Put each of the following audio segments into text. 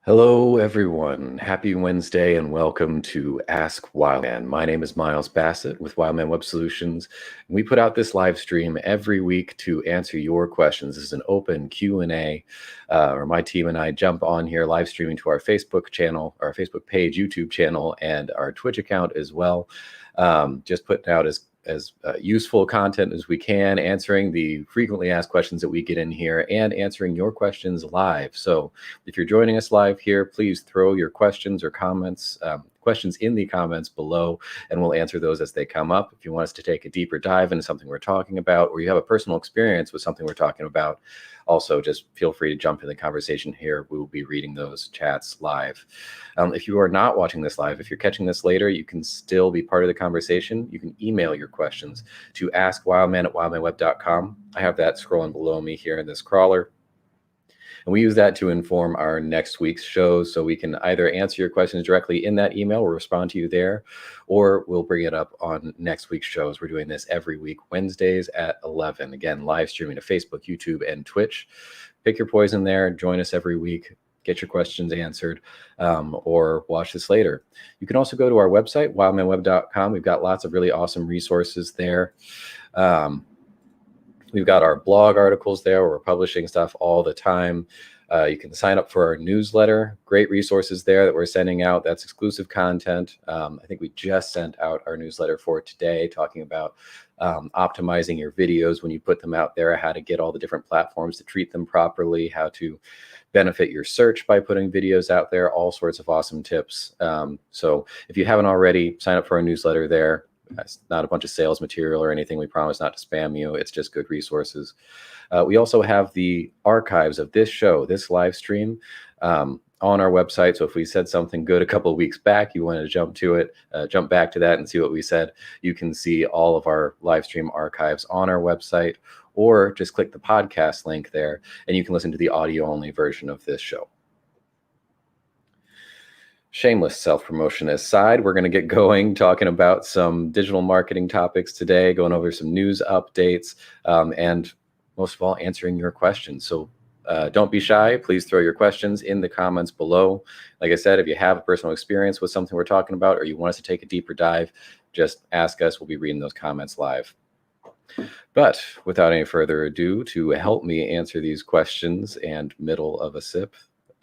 Hello, everyone. Happy Wednesday and welcome to Ask Wildman. My name is Miles Bassett with Wildman Web Solutions. We put out this live stream every week to answer your questions. This is an open Q&A, where my team and I jump on here live streaming to our Facebook channel, our Facebook page, YouTube channel, and our Twitch account as well. Just putting out as useful content as we can, answering the frequently asked questions that we get in here and answering your questions live. So if you're joining us live here, please throw your questions or comments, questions in the comments below, and we'll answer those as they come up. If you want us to take a deeper dive into something we're talking about, or you have a personal experience with something we're talking about, also just feel free to jump in the conversation here. We will be reading those chats live. If you are not watching this live, if you're catching this later, you can still be part of the conversation. You can email your questions to askwildman@wildmanweb.com. I have that scrolling below me here in this crawler. And we use that to inform our next week's shows. So we can either answer your questions directly in that email or respond to you there, or we'll bring it up on next week's shows. We're doing this every week, Wednesdays at 11. Again, live streaming to Facebook, YouTube, and Twitch. Pick your poison there. Join us every week. Get your questions answered, or watch this later. You can also go to our website, wildmanweb.com. We've got lots of really awesome resources there. We've got our blog articles there where we're publishing stuff all the time. You can sign up for our newsletter. Great resources there that we're sending out. That's exclusive content. I think we just sent out our newsletter for today, talking about optimizing your videos when you put them out there, how to get all the different platforms to treat them properly, how to benefit your search by putting videos out there, all sorts of awesome tips. So if you haven't already, sign up for our newsletter there. It's not a bunch of sales material or anything. We promise not to spam you. It's just good resources. We also have the archives of this show, this live stream, on our website. So if we said something good a couple of weeks back, you want to jump back to that and see what we said, you can see all of our live stream archives on our website, or just click the podcast link there and you can listen to the audio only version of this show. Shameless self-promotion aside, we're going to get going talking about some digital marketing topics today, going over some news updates, and most of all, answering your questions. So don't be shy. Please throw your questions in the comments below. Like I said, if you have a personal experience with something we're talking about, or you want us to take a deeper dive, just ask us. We'll be reading those comments live. But without any further ado, to help me answer these questions and middle of a sip,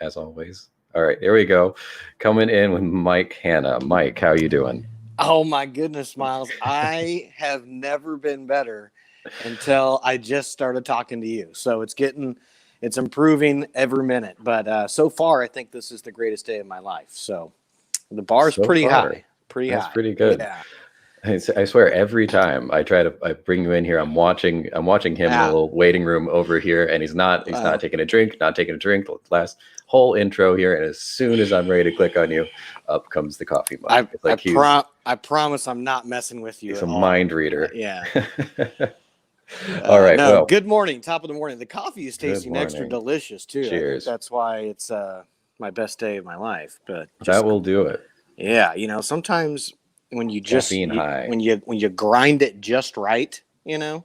as always. All right, there we go. Coming in with Mike Hanna. Mike, how you doing? Oh my goodness, Miles. I have never been better until I just started talking to you. So it's improving every minute. But so far, I think this is the greatest day of my life. So the bar's pretty high. That's pretty good. Yeah. I swear, every time I bring you in here, I'm watching him in a little waiting room over here, and he's not taking a drink, The last whole intro here, and as soon as I'm ready to click on you, up comes the coffee mug. I promise I'm not messing with you. He's a mind reader. Yeah. All right. Well, good morning. Top of the morning. The coffee is tasting extra delicious too. Cheers. That's why it's my best day of my life. But that will do it. Yeah, sometimes when you just high. when you grind it just right, and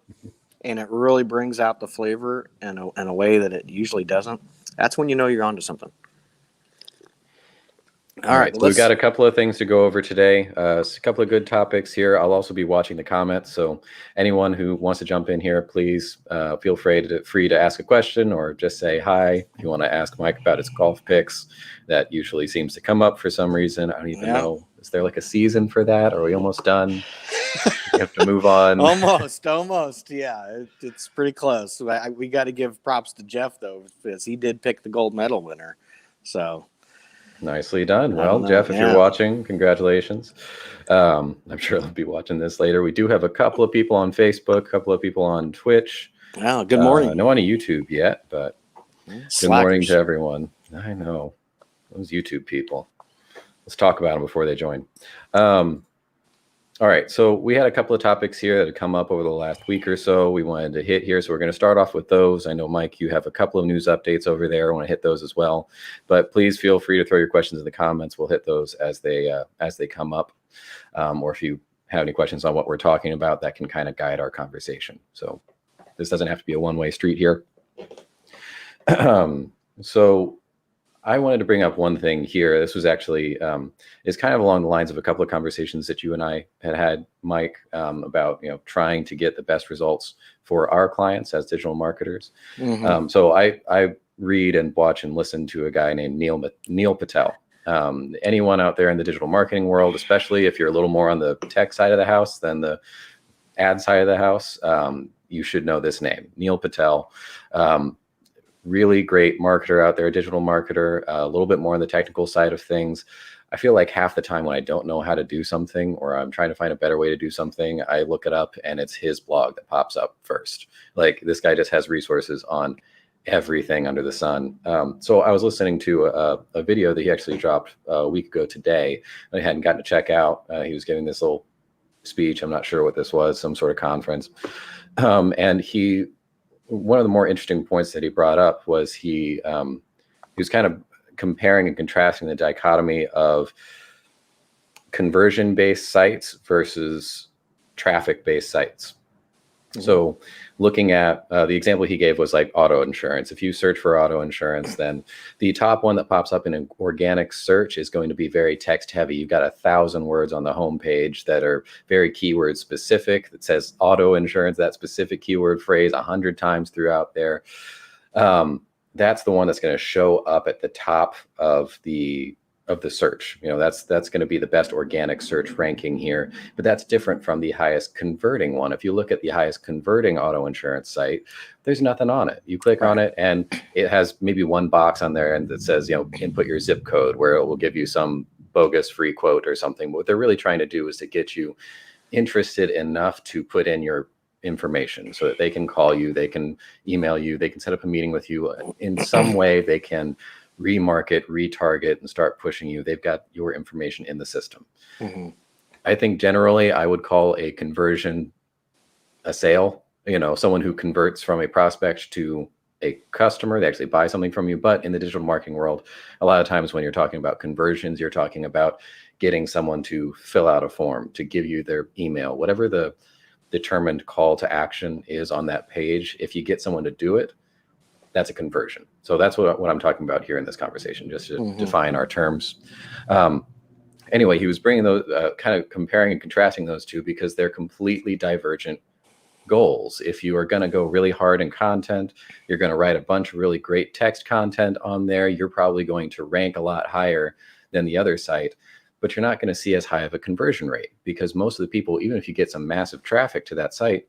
it really brings out the flavor in a way that it usually doesn't. That's when you know you're onto something. All right, so we've got a couple of things to go over today. A couple of good topics here. I'll also be watching the comments, so anyone who wants to jump in here, please feel free to ask a question or just say hi. If you want to ask Mike about his golf picks, that usually seems to come up for some reason. I don't even know. Is there like a season for that? Are we almost done? We have to move on. Almost. Yeah, it's pretty close. We got to give props to Jeff though, because he did pick the gold medal winner. So. Nicely done. Well, Jeff, if you're watching, congratulations. I'm sure they'll be watching this later. We do have a couple of people on Facebook, a couple of people on Twitch. Wow, good morning. No on YouTube yet, but good morning to everyone. I know. Those YouTube people. Let's talk about them before they join. All right, so we had a couple of topics here that have come up over the last week or so we wanted to hit here, so we're going to start off with those. I know, Mike, you have a couple of news updates over there. I want to hit those as well, but please feel free to throw your questions in the comments. We'll hit those as they come up, or if you have any questions on what we're talking about, that can kind of guide our conversation. So this doesn't have to be a one-way street here. So I wanted to bring up one thing here. This was actually is kind of along the lines of a couple of conversations that you and I had, Mike, about trying to get the best results for our clients as digital marketers. So I read and watch and listen to a guy named Neil Patel. Anyone out there in the digital marketing world, especially if you're a little more on the tech side of the house than the ad side of the house, you should know this name, Neil Patel. Really great marketer out there, digital marketer, a little bit more on the technical side of things. I feel like half the time when I don't know how to do something or I'm trying to find a better way to do something, I look it up and it's his blog that pops up first. Like, this guy just has resources on everything under the sun. So I was listening to a video that he actually dropped a week ago today that I hadn't gotten to check out. He was giving this little speech. I'm not sure what this was, some sort of conference. And one of the more interesting points that he brought up was he was kind of comparing and contrasting the dichotomy of conversion-based sites versus traffic-based sites. So looking at the example he gave was like auto insurance. If you search for auto insurance, then the top one that pops up in an organic search is going to be very text heavy. You've got 1,000 words on the homepage that are very keyword specific. That says auto insurance, that specific keyword phrase 100 times throughout there. That's the one that's going to show up at the top of the search. That's going to be the best organic search ranking here, but that's different from the highest converting one. If you look at the highest converting auto insurance site, there's nothing on it. You click on it and it has maybe one box on there and that says, input your zip code, where it will give you some bogus free quote or something. But what they're really trying to do is to get you interested enough to put in your information so that they can call you, they can email you, they can set up a meeting with you. In some way, they can remarket, retarget, and start pushing you. They've got your information in the system. I think generally I would call a conversion a sale. Someone who converts from a prospect to a customer, they actually buy something from you. But in the digital marketing world, a lot of times when you're talking about conversions, you're talking about getting someone to fill out a form, to give you their email, whatever the determined call to action is on that page. If you get someone to do it, that's a conversion. So that's what I'm talking about here in this conversation, just to define our terms. Anyway, he was bringing those, kind of comparing and contrasting those two because they're completely divergent goals. If you are going to go really hard in content, you're going to write a bunch of really great text content on there. You're probably going to rank a lot higher than the other site, but you're not going to see as high of a conversion rate because most of the people, even if you get some massive traffic to that site,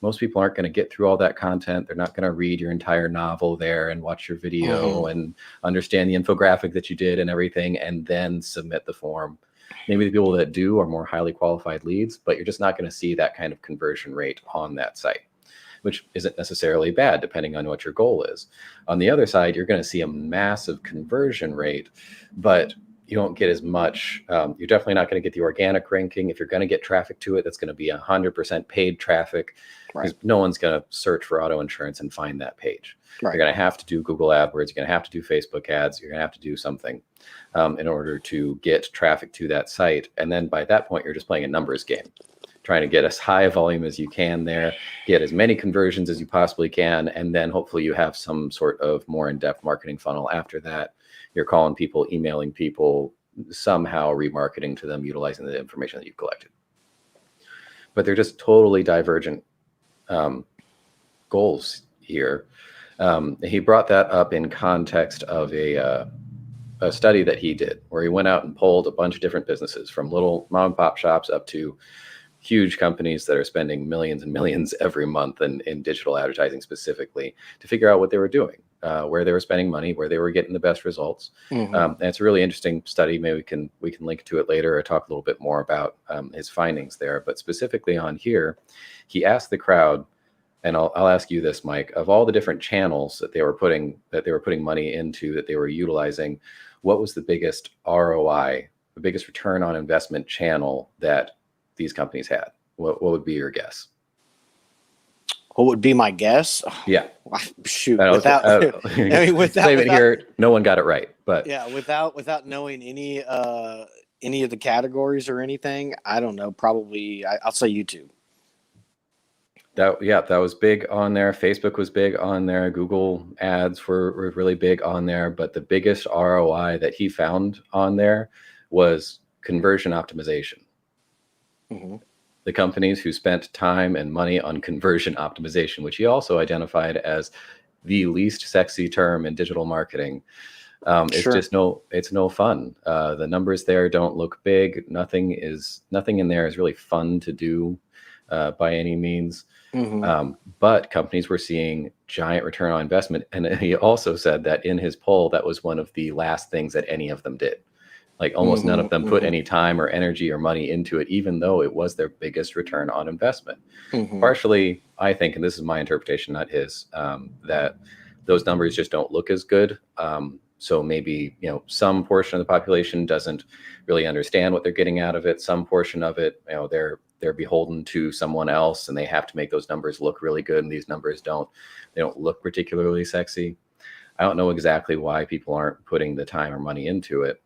most people aren't going to get through all that content. They're not going to read your entire novel there and watch your video and understand the infographic that you did and everything, and then submit the form. Maybe the people that do are more highly qualified leads, but you're just not going to see that kind of conversion rate on that site, which isn't necessarily bad depending on what your goal is. On the other side, you're going to see a massive conversion rate, but you don't get as much. You're definitely not going to get the organic ranking. If you're going to get traffic to it, that's going to be 100% paid traffic, because no one's going to search for auto insurance and find that page. You're going to have to do Google AdWords. You're going to have to do Facebook ads. You're going to have to do something in order to get traffic to that site. And then by that point, you're just playing a numbers game, trying to get as high a volume as you can there, get as many conversions as you possibly can, and then hopefully you have some sort of more in-depth marketing funnel after that. You're calling people, emailing people, somehow remarketing to them, utilizing the information that you've collected. But they're just totally divergent goals here. He brought that up in context of a study that he did, where he went out and polled a bunch of different businesses, from little mom and pop shops up to huge companies that are spending millions and millions every month in digital advertising specifically, to figure out what they were doing, where they were spending money, where they were getting the best results. And it's a really interesting study. Maybe we can link to it later or talk a little bit more about his findings there. But specifically on here, he asked the crowd, and I'll ask you this, Mike, of all the different channels that they were putting money into, that they were utilizing, what was the biggest ROI, the biggest return on investment channel that these companies had? What would be your guess? What would be my guess? Yeah. Shoot. Without save it here, no one got it right. But yeah, without knowing any of the categories or anything, I don't know. Probably I'll say YouTube. That was big on there. Facebook was big on there. Google ads were really big on there. But the biggest ROI that he found on there was conversion optimization. Mm-hmm. The companies who spent time and money on conversion optimization, which he also identified as the least sexy term in digital marketing. Sure. It's no fun. The numbers there don't look big. Nothing in there is really fun to do by any means. Mm-hmm. But companies were seeing giant return on investment. And he also said that in his poll, that was one of the last things that any of them did. Like almost none of them Mm-hmm. put Mm-hmm. any time or energy or money into it, even though it was their biggest return on investment. Mm-hmm. Partially, I think, and this is my interpretation, not his, that those numbers just don't look as good. So maybe, some portion of the population doesn't really understand what they're getting out of it. Some portion of it, they're beholden to someone else and they have to make those numbers look really good. And these numbers they don't look particularly sexy. I don't know exactly why people aren't putting the time or money into it.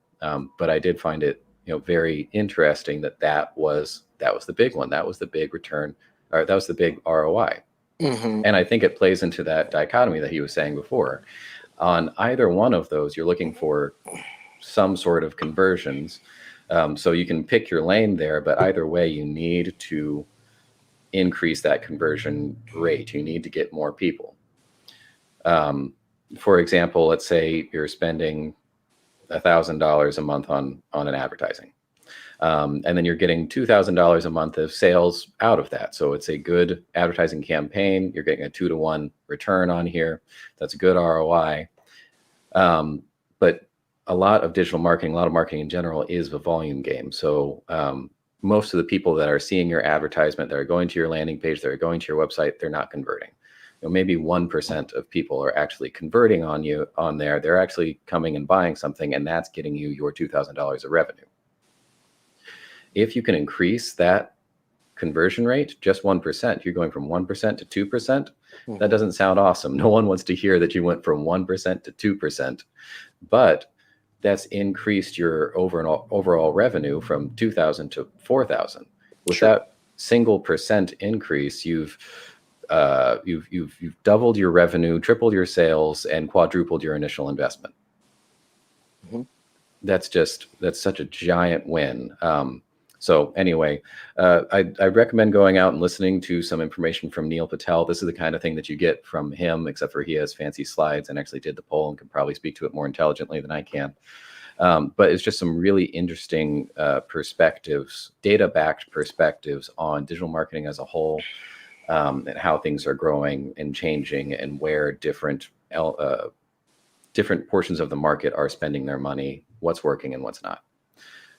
But I did find it, very interesting that was the big one. That was the big return, or that was the big ROI. Mm-hmm. And I think it plays into that dichotomy that he was saying before. On either one of those, you're looking for some sort of conversions. So you can pick your lane there, but either way, you need to increase that conversion rate. You need to get more people. For example, let's say you're spending $1,000 a month on an advertising. And then you're getting $2,000 a month of sales out of that. So it's a good advertising campaign. You're getting a 2-to-1 return on here. That's a good ROI. But a lot of digital marketing, a lot of marketing in general is a volume game. So most of the people that are seeing your advertisement, that are going to your landing page, that are going to your website, they're not converting. Maybe 1% of people are actually converting on there. They're actually coming and buying something, and that's getting you your $2,000 of revenue. If you can increase that conversion rate just 1%, you're going from 1% to 2%. Mm-hmm. That doesn't sound awesome. No one wants to hear that you went from 1% to 2%, but that's increased your overall revenue from 2,000 to 4,000. With Sure. that single percent increase, you've doubled your revenue, tripled your sales, and quadrupled your initial investment. Mm-hmm. That's such a giant win. So anyway, I recommend going out and listening to some information from Neil Patel. This is the kind of thing that you get from him, except for he has fancy slides and actually did the poll and can probably speak to it more intelligently than I can. But it's just some really interesting perspectives, data-backed perspectives on digital marketing as a whole, and how things are growing and changing, and where different portions of the market are spending their money, what's working and what's not.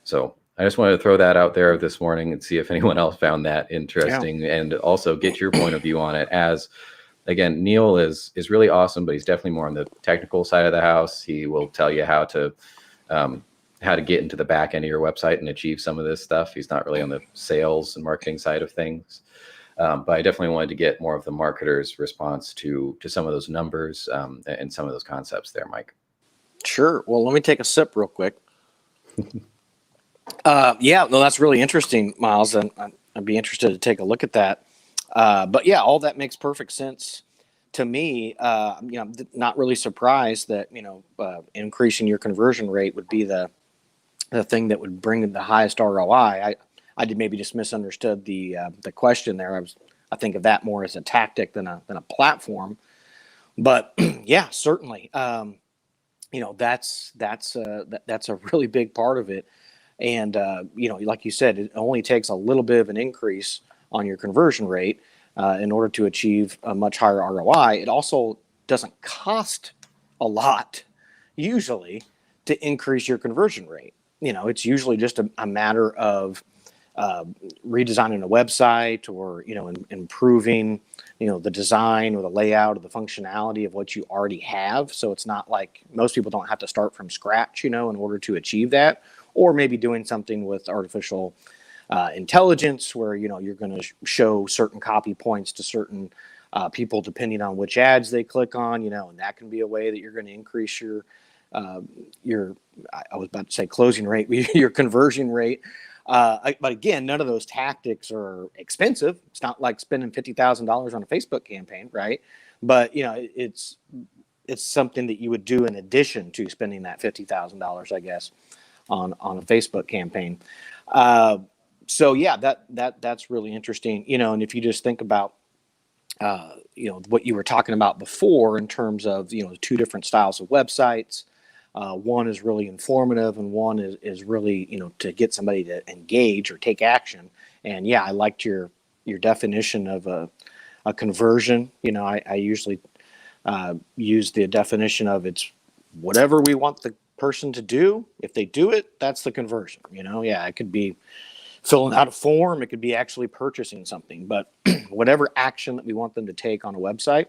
So I just wanted to throw that out there this morning and see if anyone else found that interesting, and also get your point of view on it. As again, Neil is really awesome, but he's definitely more on the technical side of the house. He will tell you how to get into the back end of your website and achieve some of this stuff. He's not really on the sales and marketing side of things. But I definitely wanted to get more of the marketer's response to some of those numbers and some of those concepts there, Mike. Sure. Well, let me take a sip real quick. Yeah, no, that's really interesting, Miles, and I'd be interested to take a look at that. But yeah, all that makes perfect sense to me. I'm not really surprised that increasing your conversion rate would be the thing that would bring the highest ROI. I did maybe just misunderstood the question there. I think of that more as a tactic than a platform. But yeah, certainly, that's a really big part of it. And like you said, it only takes a little bit of an increase on your conversion rate in order to achieve a much higher ROI. It also doesn't cost a lot usually to increase your conversion rate. It's usually just a matter of redesigning a website, or improving the design or the layout or the functionality of what you already have. So it's not like most people don't have to start from scratch in order to achieve that, or maybe doing something with artificial intelligence where you're going to show certain copy points to certain people depending on which ads they click on, and that can be a way that you're going to increase your I was about to say closing rate, your conversion rate. But again, none of those tactics are expensive. It's not like spending $50,000 on a Facebook campaign, right? But it's something that you would do in addition to spending that $50,000, I guess, on a Facebook campaign. So yeah, that's really interesting. And if you just think about what you were talking about before in terms of two different styles of websites. One is really informative, and one is really to get somebody to engage or take action. And yeah, I liked your definition of a conversion. I usually use the definition of it's whatever we want the person to do. If they do it, that's the conversion. Yeah, it could be filling out a form, it could be actually purchasing something, but whatever action that we want them to take on a website.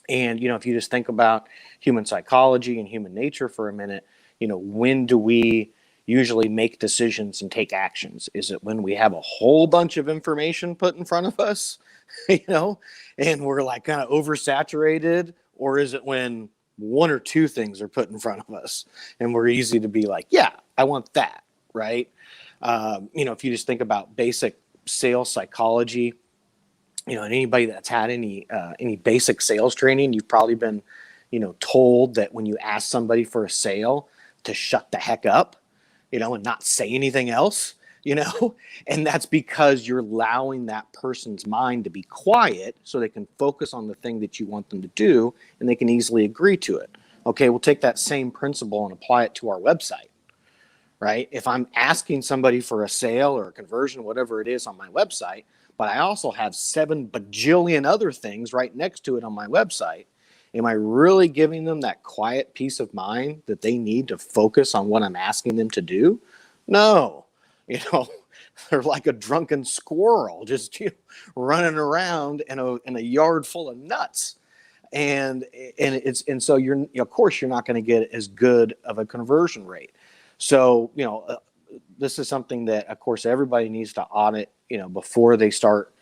And if you just think about human psychology and human nature for a minute, when do we usually make decisions and take actions? Is it when we have a whole bunch of information put in front of us, and we're like kind of oversaturated, or is it when one or two things are put in front of us and we're easy to be like, yeah, I want that, right? If you just think about basic sales psychology, and anybody that's had any basic sales training, you've probably been, told that when you ask somebody for a sale to shut the heck up, and not say anything else, and that's because you're allowing that person's mind to be quiet so they can focus on the thing that you want them to do, and they can easily agree to it. Okay, we'll take that same principle and apply it to our website. Right? If I'm asking somebody for a sale or a conversion, whatever it is on my website, but I also have 7 bajillion other things right next to it on my website, am I really giving them that quiet peace of mind that they need to focus on what I'm asking them to do? No. They're like a drunken squirrel just running around in a yard full of nuts. And so you're, of course, you're not going to get as good of a conversion rate. So, this is something that, of course, everybody needs to audit, before they start,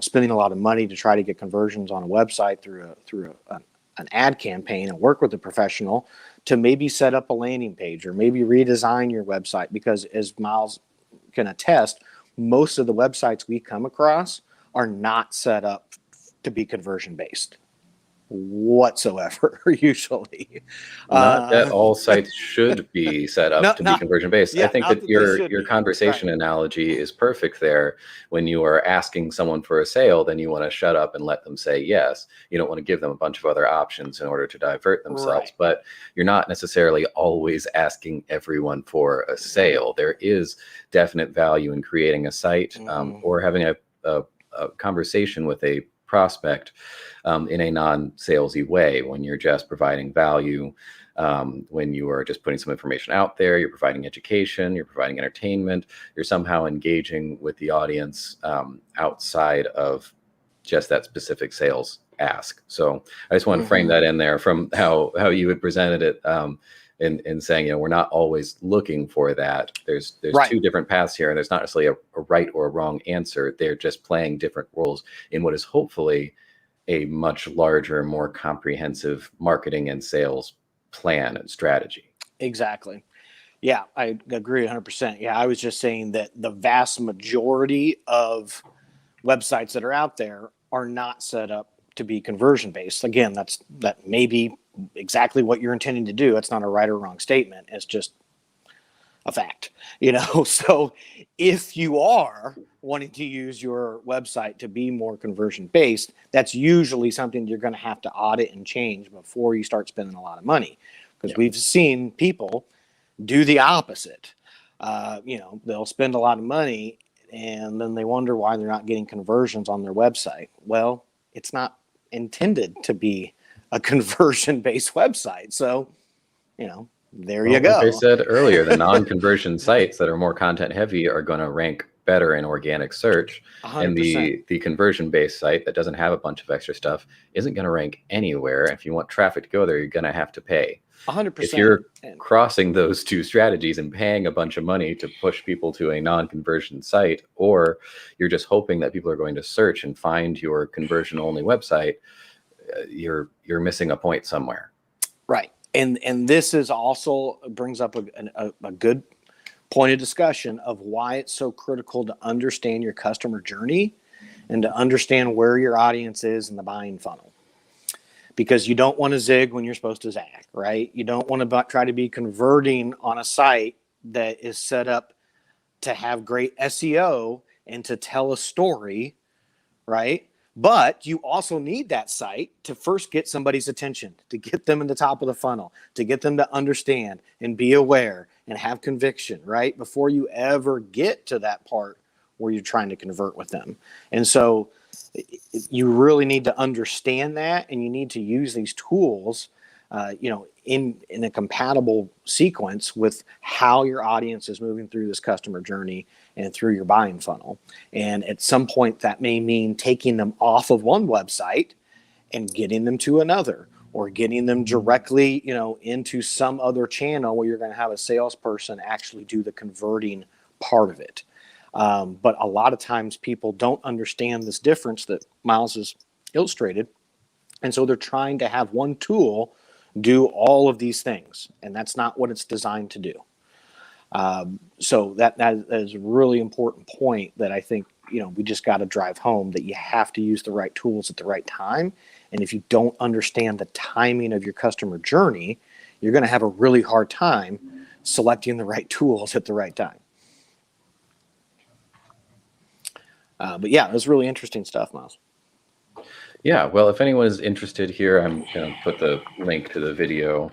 spending a lot of money to try to get conversions on a website through an ad campaign, and work with a professional to maybe set up a landing page or maybe redesign your website. Because as Miles can attest, most of the websites we come across are not set up to be conversion based whatsoever, usually. Not that all sites should be set up to be conversion based. Yeah, I think that your conversation analogy is perfect there. When you are asking someone for a sale, then you want to shut up and let them say yes. You don't want to give them a bunch of other options in order to divert themselves. Right. But you're not necessarily always asking everyone for a sale. There is definite value in creating a site, or having a conversation with a prospect in a non-salesy way, when you're just providing value, when you are just putting some information out there, you're providing education, you're providing entertainment, you're somehow engaging with the audience outside of just that specific sales ask. So I just want to frame that in there from how you had presented it, in saying, we're not always looking for that. There's right. Two different paths here, and there's not necessarily a right or a wrong answer. They're just playing different roles in what is hopefully a much larger, more comprehensive marketing and sales plan and strategy. Exactly. Yeah, I agree 100%. Yeah, I was just saying that the vast majority of websites that are out there are not set up to be conversion based. Again, that may be exactly what you're intending to do. It's not a right or wrong statement. It's just a fact, So if you are wanting to use your website to be more conversion based, that's usually something you're going to have to audit and change before you start spending a lot of money. Because we've seen people do the opposite. They'll spend a lot of money and then they wonder why they're not getting conversions on their website. Well, it's not intended to be a conversion-based website. So, there you go. Like I said earlier, the non-conversion sites that are more content-heavy are going to rank better in organic search. 100%. And the conversion-based site that doesn't have a bunch of extra stuff isn't going to rank anywhere. If you want traffic to go there, you're going to have to pay. 100%. If you're crossing those two strategies and paying a bunch of money to push people to a non-conversion site, or you're just hoping that people are going to search and find your conversion-only website, you're missing a point somewhere. Right. And this is also brings up a good point of discussion of why it's so critical to understand your customer journey and to understand where your audience is in the buying funnel. Because you don't want to zig when you're supposed to zag, right? You don't want to try to be converting on a site that is set up to have great SEO and to tell a story, right? But you also need that site to first get somebody's attention, to get them in the top of the funnel, to get them to understand and be aware and have conviction, right? Before you ever get to that part where you're trying to convert with them. And so you really need to understand that, and you need to use these tools, in a compatible sequence with how your audience is moving through this customer journey and through your buying funnel. And at some point, that may mean taking them off of one website and getting them to another, or getting them directly, into some other channel where you're going to have a salesperson actually do the converting part of it. But a lot of times people don't understand this difference that Miles has illustrated. And so they're trying to have one tool do all of these things, and that's not what it's designed to do. So that is a really important point that I think, we just got to drive home, that you have to use the right tools at the right time. And if you don't understand the timing of your customer journey, you're going to have a really hard time selecting the right tools at the right time. But yeah, it was really interesting stuff, Miles. Yeah, well, if anyone is interested here, I'm going to put the link to the video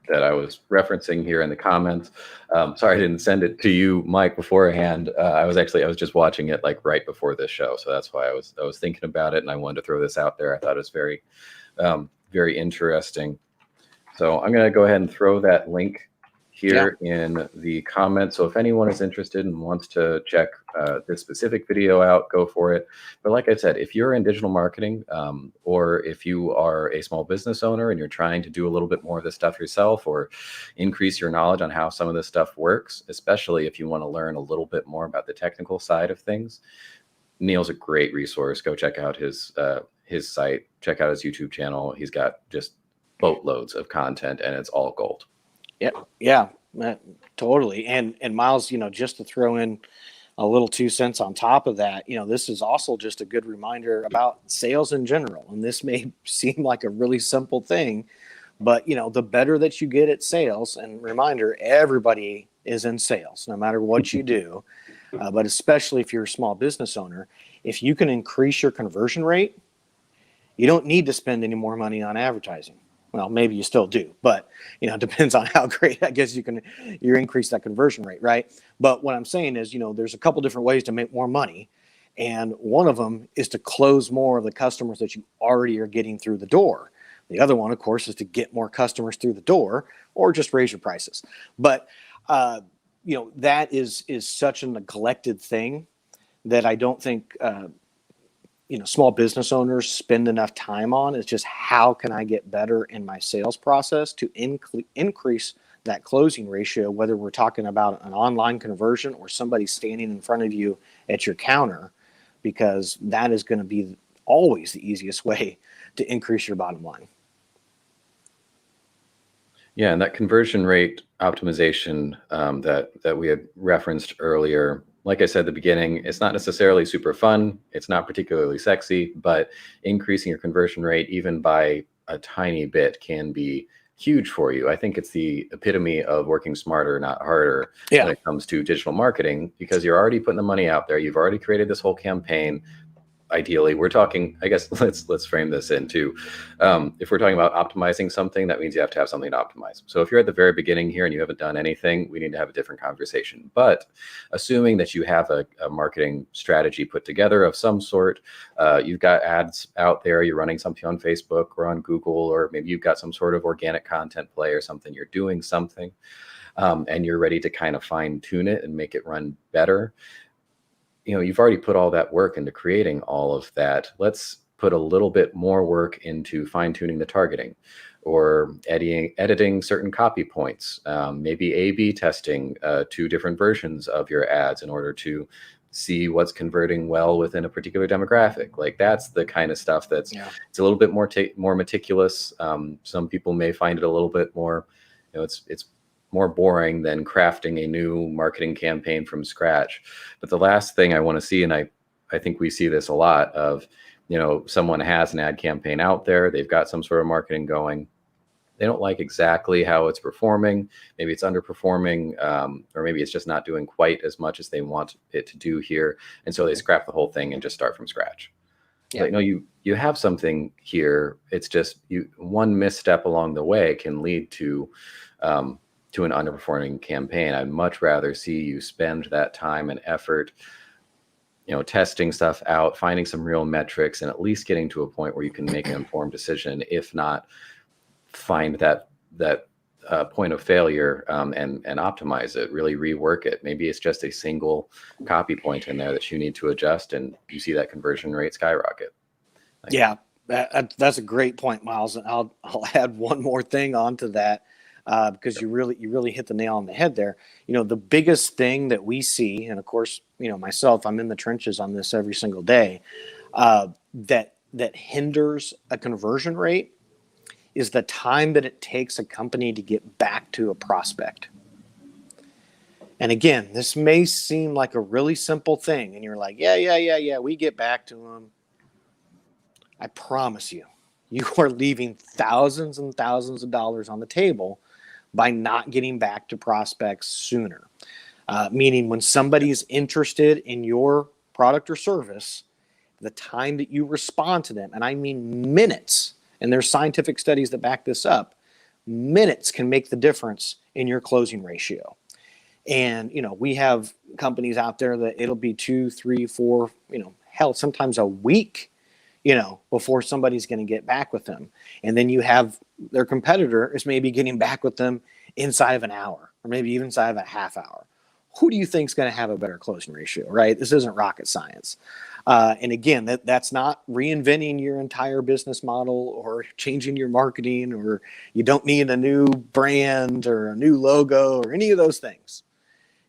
that I was referencing here in the comments. Sorry I didn't send it to you, Mike, beforehand. I was just watching it like right before this show, so that's why I was thinking about it, and I wanted to throw this out there. I thought it was very, very interesting. So I'm going to go ahead and throw that link here in the comments. So if anyone is interested and wants to check this specific video out, go for it. But like I said, if you're in digital marketing, or if you are a small business owner and you're trying to do a little bit more of this stuff yourself, or increase your knowledge on how some of this stuff works, especially if you want to learn a little bit more about the technical side of things, Neil's a great resource. Go check out his site, check out his YouTube channel. He's got just boatloads of content, and it's all gold. Yeah, totally. And Miles, just to throw in a little 2 cents on top of that, this is also just a good reminder about sales in general. And this may seem like a really simple thing, but the better that you get at sales, and reminder, everybody is in sales, no matter what you do, but especially if you're a small business owner, if you can increase your conversion rate, you don't need to spend any more money on advertising. Well, maybe you still do, but it depends on how great, I guess, you increase that conversion rate, right? But what I'm saying is, there's a couple different ways to make more money, and one of them is to close more of the customers that you already are getting through the door. The other one, of course, is to get more customers through the door, or just raise your prices. But that is such a neglected thing that I don't think small business owners spend enough time on. It's just, how can I get better in my sales process to increase that closing ratio, whether we're talking about an online conversion or somebody standing in front of you at your counter, because that is going to be always the easiest way to increase your bottom line. Yeah, and that conversion rate optimization that we had referenced earlier, like I said at the beginning, it's not necessarily super fun. It's not particularly sexy, but increasing your conversion rate even by a tiny bit can be huge for you. I think it's the epitome of working smarter, not harder, when it comes to digital marketing, because you're already putting the money out there. You've already created this whole campaign. Ideally, we're talking, I guess, let's frame this in too. If we're talking about optimizing something, that means you have to have something to optimize. So if you're at the very beginning here and you haven't done anything, we need to have a different conversation. But assuming that you have a marketing strategy put together of some sort, you've got ads out there, you're running something on Facebook or on Google, or maybe you've got some sort of organic content play or something, you're doing something, and you're ready to kind of fine tune it and make it run better. You've already put all that work into creating all of that. Let's put a little bit more work into fine-tuning the targeting, or editing certain copy points, maybe A/B testing 2 different versions of your ads in order to see what's converting well within a particular demographic. Like, that's the kind of stuff that's it's a little bit more meticulous. Some people may find it a little bit more, it's more boring than crafting a new marketing campaign from scratch. But the last thing I want to see, and I think we see this a lot of, someone has an ad campaign out there, they've got some sort of marketing going. They don't like exactly how it's performing. Maybe it's underperforming, or maybe it's just not doing quite as much as they want it to do here. And so they scrap the whole thing and just start from scratch. Yeah. Like, no, you have something here. It's just one misstep along the way can lead to an underperforming campaign. I'd much rather see you spend that time and effort, testing stuff out, finding some real metrics, and at least getting to a point where you can make an informed decision. If not, find that point of failure, and optimize it, really rework it. Maybe it's just a single copy point in there that you need to adjust, and you see that conversion rate skyrocket. Yeah, that's a great point, Miles. And I'll add one more thing onto that, because you really hit the nail on the head there. The biggest thing that we see, and of course, myself, I'm in the trenches on this every single day, that hinders a conversion rate is the time that it takes a company to get back to a prospect. And again, this may seem like a really simple thing, and you're like, yeah, we get back to them. I promise you, you are leaving thousands and thousands of dollars on the table by not getting back to prospects sooner. Meaning when somebody's interested in your product or service, the time that you respond to them, and I mean minutes, and there's scientific studies that back this up, minutes can make the difference in your closing ratio. And, we have companies out there that it'll be 2, 3, 4, hell, sometimes a week, before somebody's going to get back with them. And then you have their competitor is maybe getting back with them inside of an hour, or maybe even inside of a half hour. Who do you think is going to have a better closing ratio, right? This isn't rocket science. And again, that's not reinventing your entire business model or changing your marketing, or you don't need a new brand or a new logo or any of those things.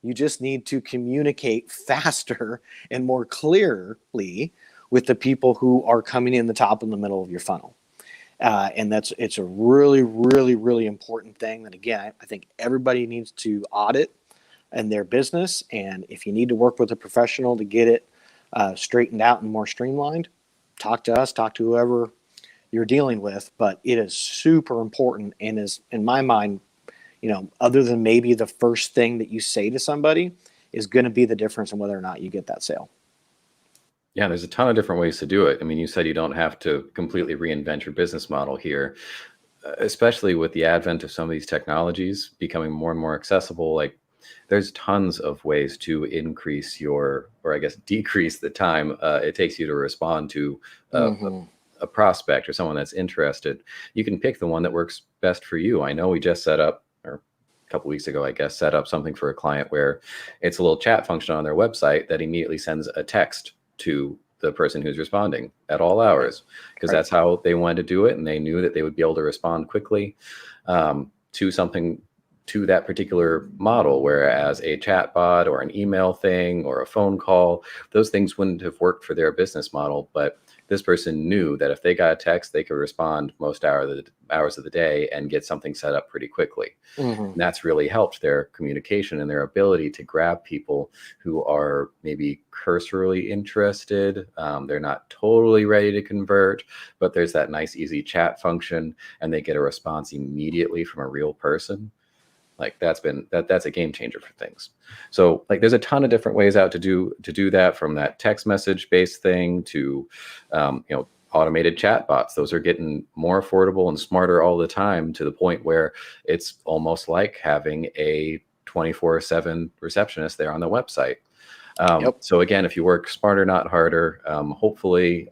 You just need to communicate faster and more clearly with the people who are coming in the top and the middle of your funnel. And it's a really, really, really important thing that, again, I think everybody needs to audit in their business. And if you need to work with a professional to get it straightened out and more streamlined, talk to us, talk to whoever you're dealing with. But it is super important, and is, in my mind, other than maybe the first thing that you say to somebody, is going to be the difference in whether or not you get that sale. Yeah, there's a ton of different ways to do it. I mean, you said you don't have to completely reinvent your business model here, especially with the advent of some of these technologies becoming more and more accessible. Like, there's tons of ways to increase or I guess decrease the time it takes you to respond to a prospect or someone that's interested. You can pick the one that works best for you. I know we just set up, or a couple weeks ago, I guess, set up something for a client where it's a little chat function on their website that immediately sends a text to the person who's responding at all hours, because that's how they wanted to do it. And they knew that they would be able to respond quickly to something, to that particular model, whereas a chat bot or an email thing or a phone call, those things wouldn't have worked for their business model. But this person knew that if they got a text, they could respond most hours of the day and get something set up pretty quickly. And that's really helped their communication and their ability to grab people who are maybe cursorily interested. They're not totally ready to convert, but there's that nice, easy chat function, and they get a response immediately from a real person. Like, that's a game changer for things. So, like, there's a ton of different ways out to do that, from that text message based thing to automated chat bots. Those are getting more affordable and smarter all the time, to the point where it's almost like having a 24/7 receptionist there on the website. So again, if you work smarter, not harder, hopefully,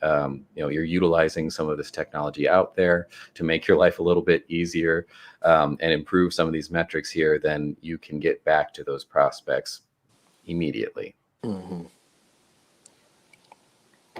you're utilizing some of this technology out there to make your life a little bit easier, and improve some of these metrics here, then you can get back to those prospects immediately.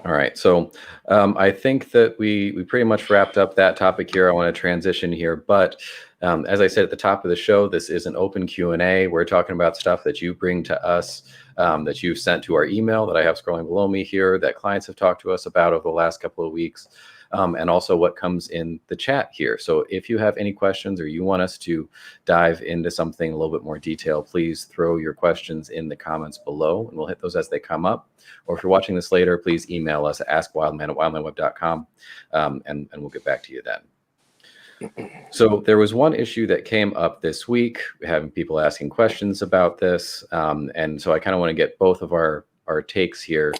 All right. So I think that we pretty much wrapped up that topic here. I want to transition here, but as I said at the top of the show, this is an open Q&A. We're talking about stuff that you bring to us, that you've sent to our email that I have scrolling below me here, that clients have talked to us about over the last couple of weeks. and also what comes in the chat here. So if you have any questions or you want us to dive into something a little bit more detail, please throw your questions in the comments below, and we'll hit those as they come up. Or if you're watching this later, please email us at askwildman@wildmanweb.com, and we'll get back to you then. So there was one issue that came up this week, having people asking questions about this. And so I kind of want to get both of our takes here.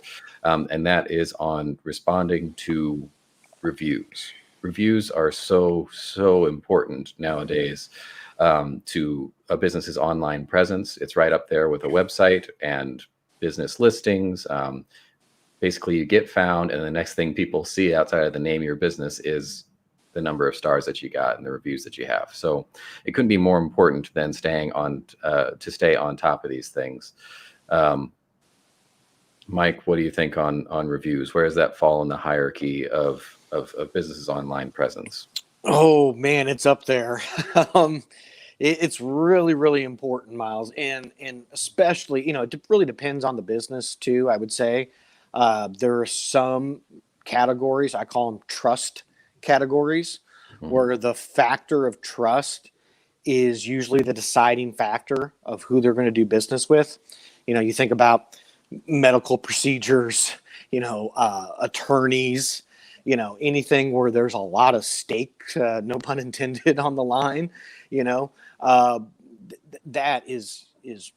And that is on responding to reviews. Reviews are so important nowadays to a business's online presence. It's right up there with a website and business listings. Basically, you get found, and the next thing people see outside of the name of your business is the number of stars that you got and the reviews that you have. So it couldn't be more important than staying on to stay on top of these things. Mike, what do you think on reviews? Where does that fall in the hierarchy of businesses' online presence? Oh man, it's up there. It's really important, Miles, and especially, it really depends on the business too. I would say there are some categories, I call them trust categories, where the factor of trust is usually the deciding factor of who they're going to do business with. You think about medical procedures, attorneys, anything where there's a lot of stake, no pun intended, on the line. That is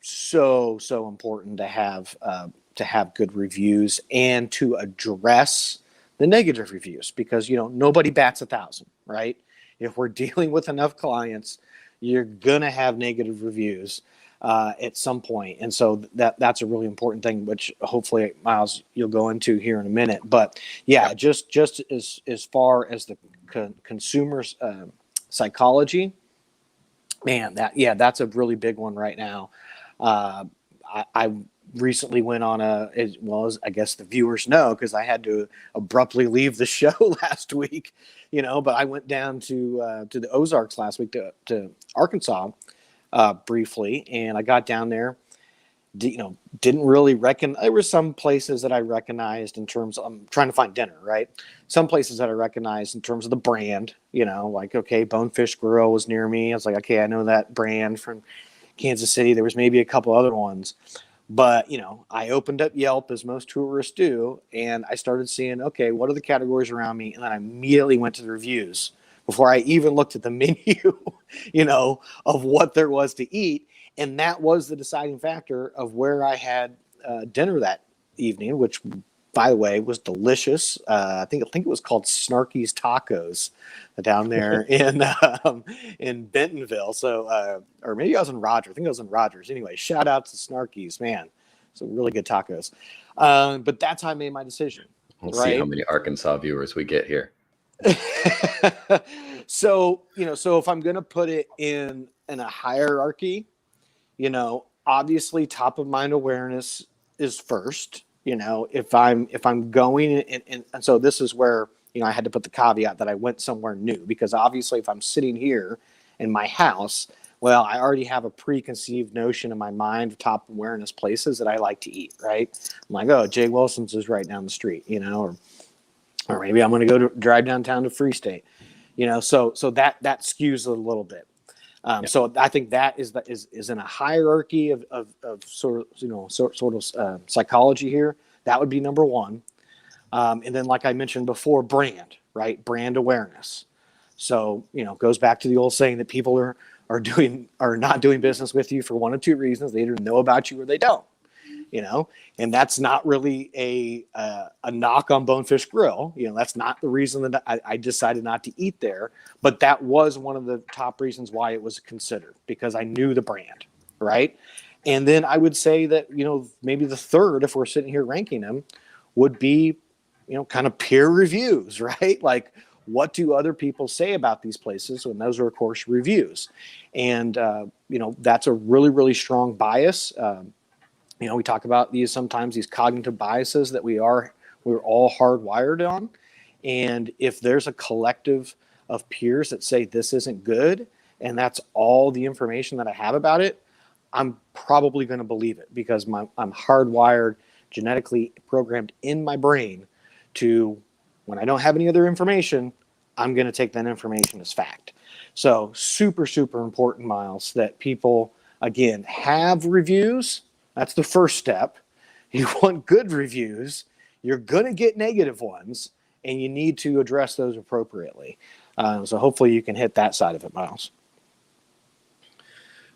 so important to have good reviews and to address the negative reviews, because nobody bats 1,000, right? If we're dealing with enough clients, you're gonna have negative reviews at some point, and so that's a really important thing, which hopefully, Miles, you'll go into here in a minute. But yeah, just as far as the consumer's psychology, man, that's a really big one right now. I recently went on as I guess the viewers know, because I had to abruptly leave the show last week, but I went down to the Ozarks last week, to Arkansas briefly, and I got down there. Didn't really there were some places that I recognized in terms of, I'm trying to find dinner, right? Some places that I recognized in terms of the brand, like, okay, Bonefish Grill was near me. I was like, okay, I know that brand from Kansas City. There was maybe a couple other ones. But, I opened up Yelp, as most tourists do, and I started seeing, okay, what are the categories around me? And then I immediately went to the reviews before I even looked at the menu, of what there was to eat. And that was the deciding factor of where I had dinner that evening, which, by the way, was delicious. I think it was called Snarky's Tacos down there in Bentonville. So, or maybe I was in Rogers. I think I was in Rogers. Anyway, shout out to Snarky's, man. Some really good tacos. But that's how I made my decision. We'll see how many Arkansas viewers we get here. So if I'm going to put it in a hierarchy, obviously top of mind awareness is first. If I'm going and so this is where, I had to put the caveat that I went somewhere new, because obviously if I'm sitting here in my house, well, I already have a preconceived notion in my mind of top awareness places that I like to eat, right? I'm like, oh, Jay Wilson's is right down the street, or maybe I'm going to drive downtown to Free State, so that skews a little bit. So I think that is in a hierarchy of sort of psychology here. That would be number one. And then, like I mentioned before, brand, right? Brand awareness. So, goes back to the old saying that people are not doing business with you for one of two reasons. They either know about you or they don't, and that's not really a knock on Bonefish Grill. That's not the reason that I decided not to eat there, but that was one of the top reasons why it was considered, because I knew the brand, right? And then I would say that, maybe the third, if we're sitting here ranking them, would be, kind of peer reviews, right? Like, what do other people say about these places? And those are, of course, reviews. And, that's a really, really strong bias. We talk about these cognitive biases that we're all hardwired on. And if there's a collective of peers that say this isn't good, and that's all the information that I have about it, I'm probably going to believe it, because I'm hardwired, genetically programmed in my brain to When I don't have any other information, I'm going to take that information as fact. So super, super important, Miles, that people, again, have reviews. That's the first step. You want good reviews. You're going to get negative ones, and you need to address those appropriately. So hopefully you can hit that side of it, Miles.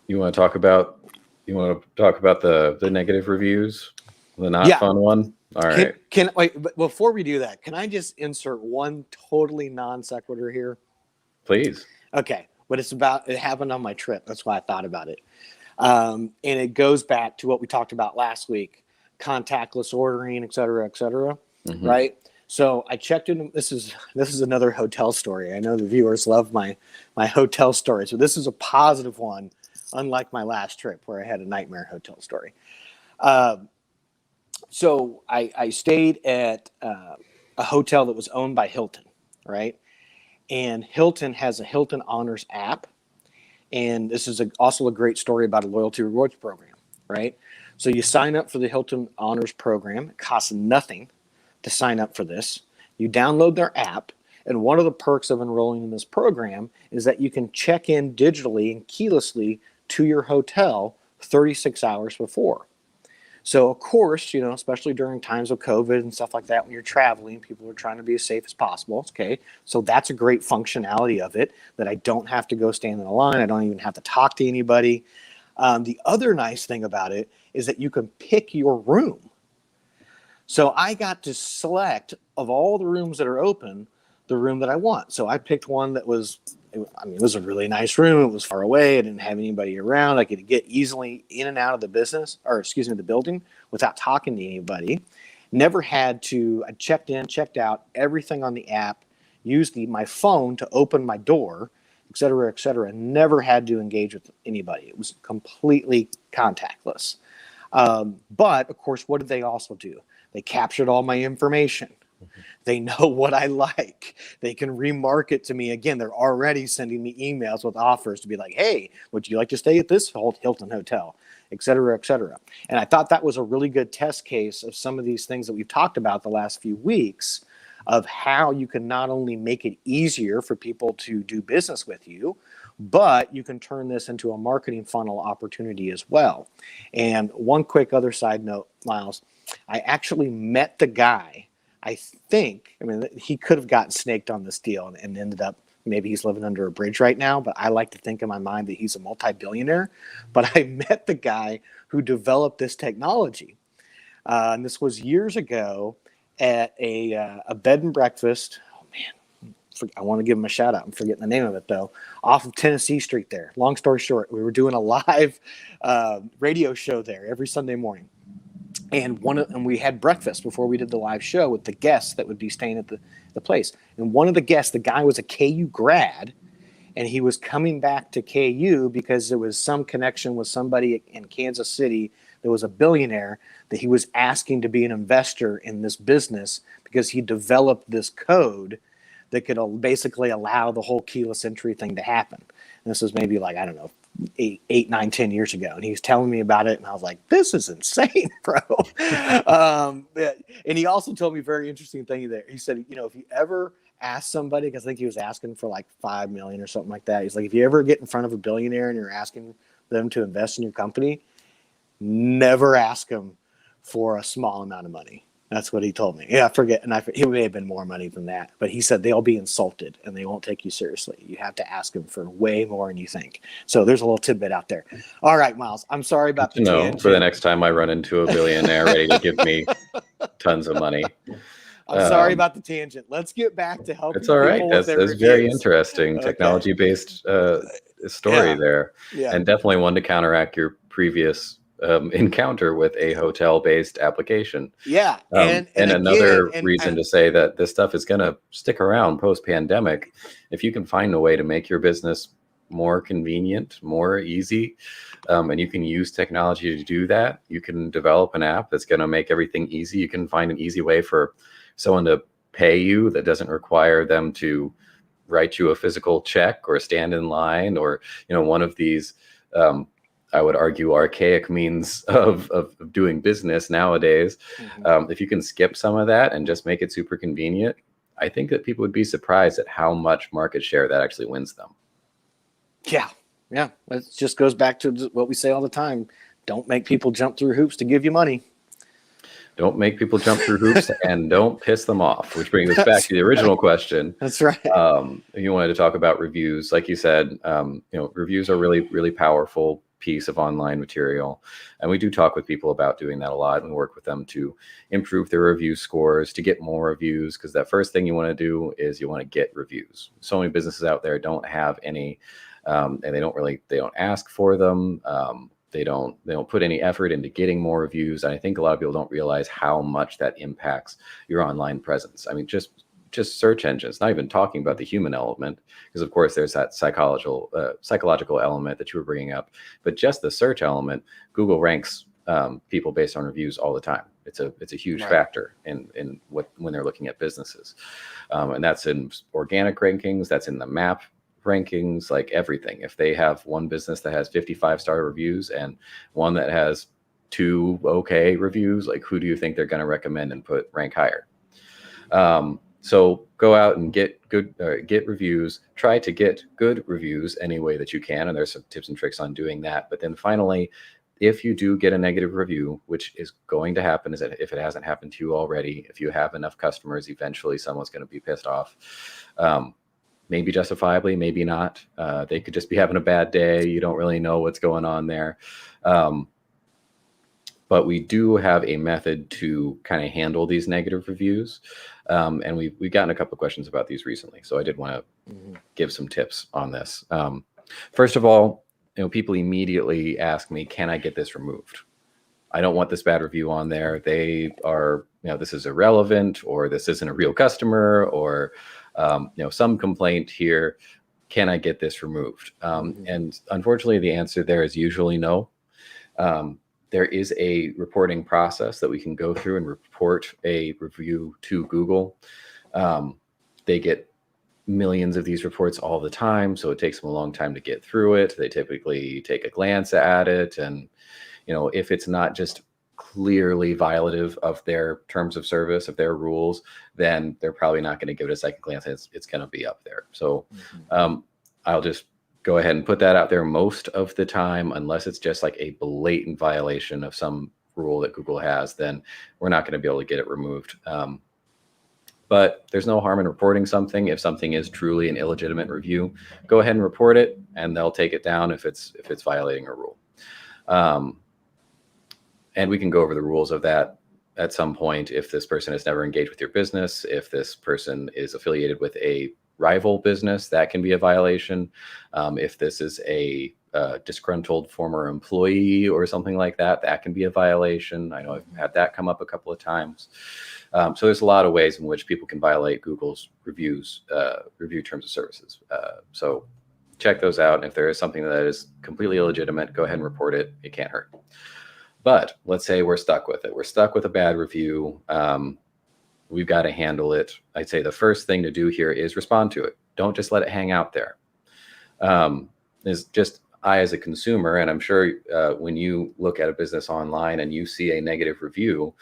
You want to talk about the negative reviews, the not fun one? All right. Can wait, but before we do that, can I just insert one totally non sequitur here? Please. Okay, but it happened on my trip. That's why I thought about it. And it goes back to what we talked about last week, contactless ordering, et cetera, right? So I checked in. This is another hotel story. I know the viewers love my hotel story. So this is a positive one, unlike my last trip where I had a nightmare hotel story. So I stayed at a hotel that was owned by Hilton, right? And Hilton has a Hilton Honors app. And this is also a great story about a loyalty rewards program, right? So you sign up for the Hilton Honors program. It costs nothing to sign up for this. You download their app. And one of the perks of enrolling in this program is that you can check in digitally and keylessly to your hotel 36 hours before. So, of course, especially during times of COVID and stuff like that, when you're traveling, people are trying to be as safe as possible. Okay. So that's a great functionality of it, that I don't have to go stand in a line. I don't even have to talk to anybody. The other nice thing about it is that you can pick your room. So I got to select, of all the rooms that are open, the room that I want. So I picked one that was, it was a really nice room. It was far away. I didn't have anybody around. I could get easily in and out of the building without talking to anybody. Never had to, I checked in, checked out, everything on the app, used my phone to open my door, et cetera, et cetera. Never had to engage with anybody. It was completely contactless. But of course, what did they also do? They captured all my information. They know what I like. They can remarket to me. Again, they're already sending me emails with offers to be like, hey, would you like to stay at this Hilton hotel, et cetera, et cetera. And I thought that was a really good test case of some of these things that we've talked about the last few weeks, of how you can not only make it easier for people to do business with you, but you can turn this into a marketing funnel opportunity as well. And one quick other side note, Miles, I actually met the guy. He could have gotten snaked on this deal and ended up, maybe he's living under a bridge right now, but I like to think in my mind that he's a multi-billionaire. But I met the guy who developed this technology. And this was years ago at a bed and breakfast. Oh, man, I want to give him a shout out. I'm forgetting the name of it, though. Off of Tennessee Street there. Long story short, we were doing a live radio show there every Sunday morning. And we had breakfast before we did the live show with the guests that would be staying at the place. And one of the guests, the guy was a KU grad, and he was coming back to KU because there was some connection with somebody in Kansas City that was a billionaire, that he was asking to be an investor in this business because he developed this code that could basically allow the whole keyless entry thing to happen. And this was maybe like, I don't know, 8, 9, 10 years ago. And he was telling me about it. And I was like, this is insane, bro. And he also told me a very interesting thing there. He said, if you ever ask somebody, because I think he was asking for like 5 million or something like that. He's like, if you ever get in front of a billionaire and you're asking them to invest in your company, never ask them for a small amount of money. That's what he told me. Yeah, I forget. And it may have been more money than that. But he said they'll be insulted and they won't take you seriously. You have to ask them for way more than you think. So there's a little tidbit out there. All right, Miles. I'm sorry about the tangent. For the next time I run into a billionaire ready to give me tons of money. I'm sorry about the tangent. Let's get back to helping people. It's all right. That's very interesting. Okay. Technology-based story there. Yeah. And definitely one to counteract your previous encounter with a hotel-based application. Yeah. And another reason to say that this stuff is going to stick around post-pandemic, if you can find a way to make your business more convenient, more easy, and you can use technology to do that, you can develop an app that's going to make everything easy. You can find an easy way for someone to pay you that doesn't require them to write you a physical check or stand in line, or one of these I would argue archaic means of doing business nowadays. Mm-hmm. If you can skip some of that and just make it super convenient, I think that people would be surprised at how much market share that actually wins them. Yeah. It just goes back to what we say all the time. Don't make people jump through hoops to give you money. Don't make people jump through hoops, and don't piss them off, which brings us back to the original question. That's right. You wanted to talk about reviews. Like you said, reviews are really, really powerful piece of online material. And we do talk with people about doing that a lot and work with them to improve their review scores, to get more reviews, because that first thing you want to do is you want to get reviews. So many businesses out there don't have any, and they don't ask for them. They don't put any effort into getting more reviews. And I think a lot of people don't realize how much that impacts your online presence. I mean, just search engines, not even talking about the human element, because of course there's that psychological element that you were bringing up, but just the search element. Google ranks people based on reviews all the time. It's a huge factor in when they're looking at businesses, and that's in organic rankings, that's in the map rankings, like everything. If they have one business that has 55-star reviews and one that has 2 okay reviews, like who do you think they're going to recommend and put rank higher? So go out and get reviews. Try to get good reviews any way that you can, and there's some tips and tricks on doing that. But then finally, if you do get a negative review, which is going to happen, is that if it hasn't happened to you already, if you have enough customers, eventually someone's going to be pissed off. Maybe justifiably, maybe not. They could just be having a bad day. You don't really know what's going on there. But we do have a method to kind of handle these negative reviews. And we've gotten a couple of questions about these recently. So I did want to give some tips on this. First of all, people immediately ask me, can I get this removed? I don't want this bad review on there. They are, this is irrelevant, or this isn't a real customer, or, some complaint here. Can I get this removed? And unfortunately, the answer there is usually no. There is a reporting process that we can go through and report a review to Google. They get millions of these reports all the time, so it takes them a long time to get through it. They typically take a glance at it, and if it's not just clearly violative of their terms of service, of their rules, then they're probably not going to give it a second glance. It's going to be up there. So I'll just go ahead and put that out there most of the time, unless it's just like a blatant violation of some rule that Google has, then we're not going to be able to get it removed. But there's no harm in reporting something. If something is truly an illegitimate review, go ahead and report it, and they'll take it down if it's violating a rule. And we can go over the rules of that at some point. If this person has never engaged with your business, if this person is affiliated with a rival business, that can be a violation. If this is a disgruntled former employee or something like that, that can be a violation. I know I've had that come up a couple of times. So there's a lot of ways in which people can violate Google's review terms of services. So check those out. And if there is something that is completely illegitimate, go ahead and report it. It can't hurt. But let's say we're stuck with it. We're stuck with a bad review. We've got to handle it. I'd say the first thing to do here is respond to it. Don't just let it hang out there. Is just I, as a consumer, and I'm sure when you look at a business online and you see a negative review,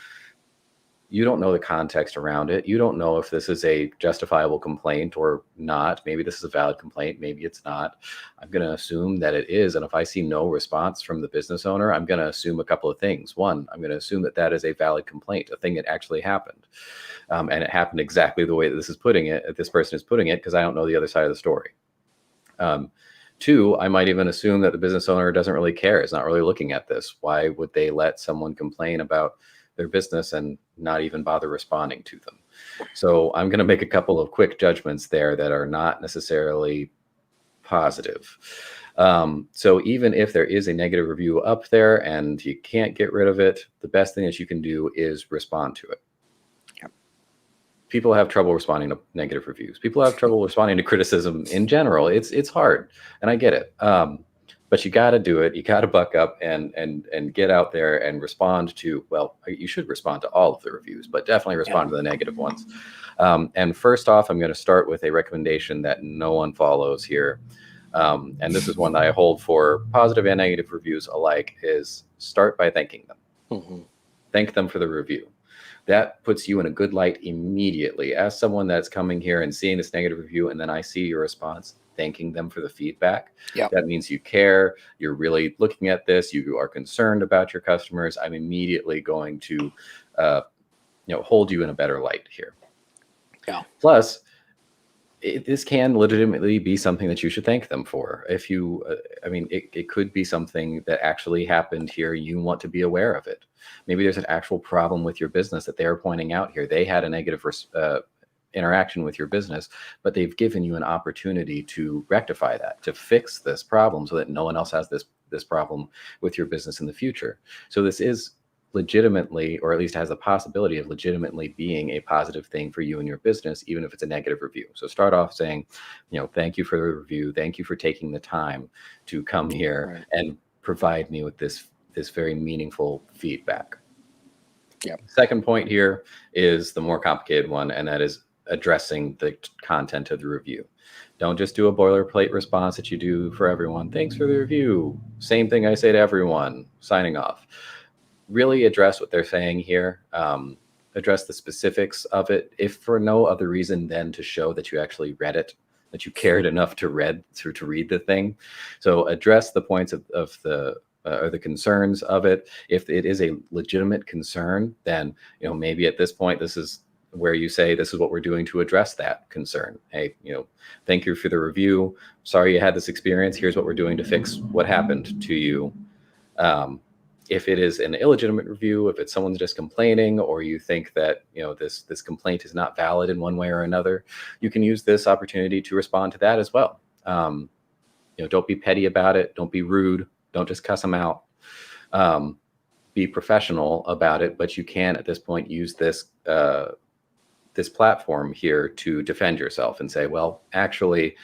you don't know the context around it. You don't know if this is a justifiable complaint or not. Maybe this is a valid complaint. Maybe it's not. I'm going to assume that it is. And if I see no response from the business owner, I'm going to assume a couple of things. One, I'm going to assume that that is a valid complaint, a thing that actually happened. And it happened exactly the way that this person is putting it, because I don't know the other side of the story. Two, I might even assume that the business owner doesn't really care, is not really looking at this. Why would they let someone complain about their business and not even bother responding to them? So I'm going to make a couple of quick judgments there that are not necessarily positive. So even if there is a negative review up there and you can't get rid of it, the best thing that you can do is respond to it. People have trouble responding to negative reviews. People have trouble responding to criticism in general. It's hard, and I get it. But you got to do it. You got to buck up and get out there and respond to, well, you should respond to all of the reviews, but definitely respond to the negative ones. And first off, I'm going to start with a recommendation that no one follows here. And this is one that I hold for positive and negative reviews alike, is start by thanking them. Thank them for the review. that puts you in a good light immediately. As someone that's coming here and seeing this negative review, and then I see your response, thanking them for the feedback. Yeah. That means you care. You're really looking at this. You are concerned about your customers. I'm immediately going to, hold you in a better light here. Yeah. Plus, this can legitimately be something that you should thank them for. If you, it could be something that actually happened here. You want to be aware of it. Maybe there's an actual problem with your business that they're pointing out here. They had a negative interaction with your business, but they've given you an opportunity to rectify that, to fix this problem so that no one else has this problem with your business in the future. So this is legitimately, or at least has a possibility of legitimately being a positive thing for you and your business, even if it's a negative review. So start off saying, thank you for the review. Thank you for taking the time to come here and provide me with this very meaningful feedback. Yep. Second point here is the more complicated one, and that is addressing the content of the review. Don't just do a boilerplate response that you do for everyone. Thanks for the review. Same thing I say to everyone, signing off. Really address what they're saying here. Address the specifics of it, if for no other reason than to show that you actually read it, that you cared enough to read the thing. So address the points of the or the concerns of it. If it is a legitimate concern, then maybe at this point this is where you say, this is what we're doing to address that concern. Hey, thank you for the review. Sorry you had this experience. Here's what we're doing to fix what happened to you. If it is an illegitimate review, if it's someone just complaining, or you think that this complaint is not valid in one way or another, you can use this opportunity to respond to that as well. Don't be petty about it. Don't be rude. Don't just cuss them out. Be professional about it, but you can at this point use this platform here to defend yourself and say, well, actually,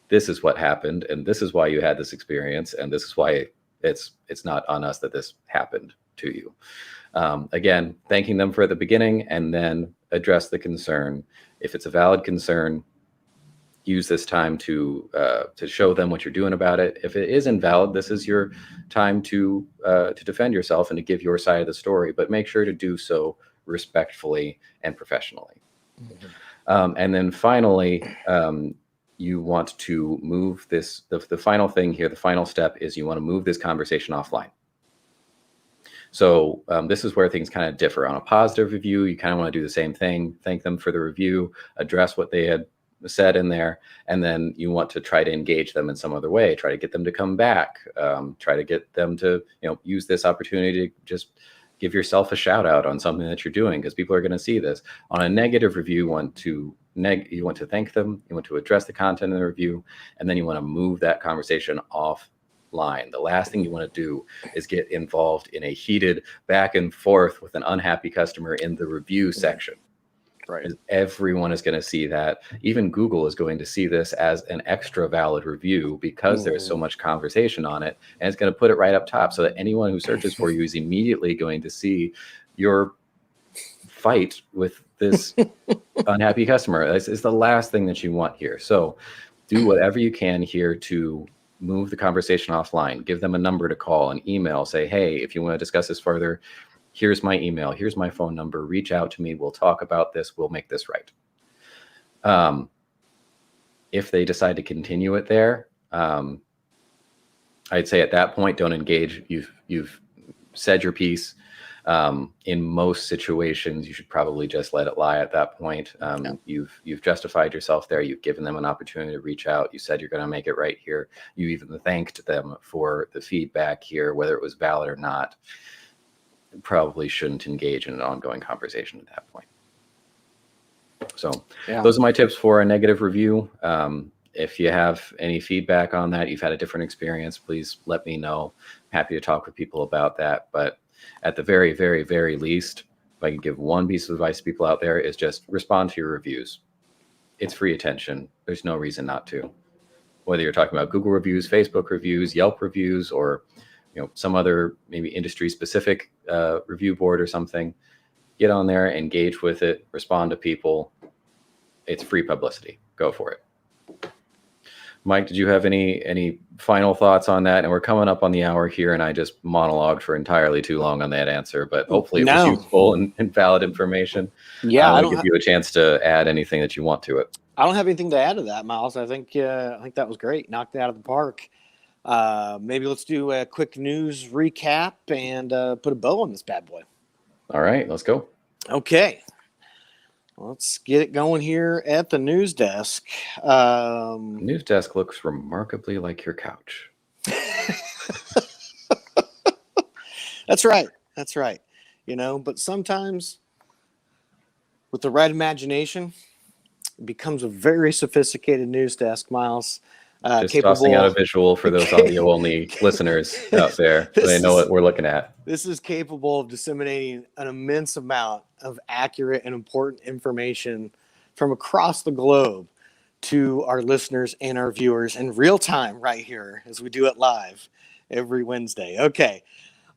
this is what happened, and this is why you had this experience, and this is why it's not on us that this happened to you. Again, thanking them for the beginning, and then address the concern. If it's a valid concern, use this time to show them what you're doing about it. If it is invalid, this is your time to defend yourself and to give your side of the story, but make sure to do so respectfully and professionally. Mm-hmm. And then finally, you want to move this, the final thing here, the final step is you want to move this conversation offline. So this is where things kind of differ. On a positive review, you kind of want to do the same thing, thank them for the review, address what they had said in there, and then you want to try to engage them in some other way, try to get them to come back, try to get them to use this opportunity to just give yourself a shout out on something that you're doing, because people are going to see this. On a negative review, you want to thank them, you want to address the content in the review, and then you want to move that conversation offline. The last thing you want to do is get involved in a heated back and forth with an unhappy customer in the review section. Right. Everyone is going to see that. Even Google is going to see this as an extra valid review because there's so much conversation on it, and it's going to put it right up top so that anyone who searches for you is immediately going to see your fight with this unhappy customer. This is the last thing that you want here. So do whatever you can here to move the conversation offline. Give them a number to call, an email, say, hey, if you want to discuss this further, here's my email, here's my phone number, reach out to me, we'll talk about this, we'll make this right. If they decide to continue it there, I'd say at that point, don't engage. You've said your piece. In most situations, you should probably just let it lie at that point. You've justified yourself there. You've given them an opportunity to reach out. You said you're going to make it right here. You even thanked them for the feedback here, whether it was valid or not. Probably shouldn't engage in an ongoing conversation at that point. So those are my tips for a negative review. If you have any feedback on that, you've had a different experience, please let me know. I'm happy to talk with people about that. But at the very, very, very least, if I can give one piece of advice to people out there, is just respond to your reviews. It's free attention. There's no reason not to. Whether you're talking about Google reviews, Facebook reviews, Yelp reviews, or some other maybe industry specific review board or something, get on there, engage with it, respond to people. It's free publicity. Go for it. Mike, did you have any final thoughts on that? And we're coming up on the hour here, and I just monologued for entirely too long on that answer, but hopefully it was No. useful and valid information. Yeah, I I want don't. to give you a chance to add anything that you want to it. I don't have anything to add to that, Miles. I think that was great. Knocked it out of the park. Maybe let's do a quick news recap and put a bow on this bad boy. All right, let's go. Okay. Let's get it going here at the news desk. News desk looks remarkably like your couch. That's right. That's right. But sometimes with the right imagination, it becomes a very sophisticated news desk, Miles. Just tossing out a visual for those audio-only listeners out there. So they know what we're looking at. This is capable of disseminating an immense amount of accurate and important information from across the globe to our listeners and our viewers in real time right here as we do it live every Wednesday. Okay.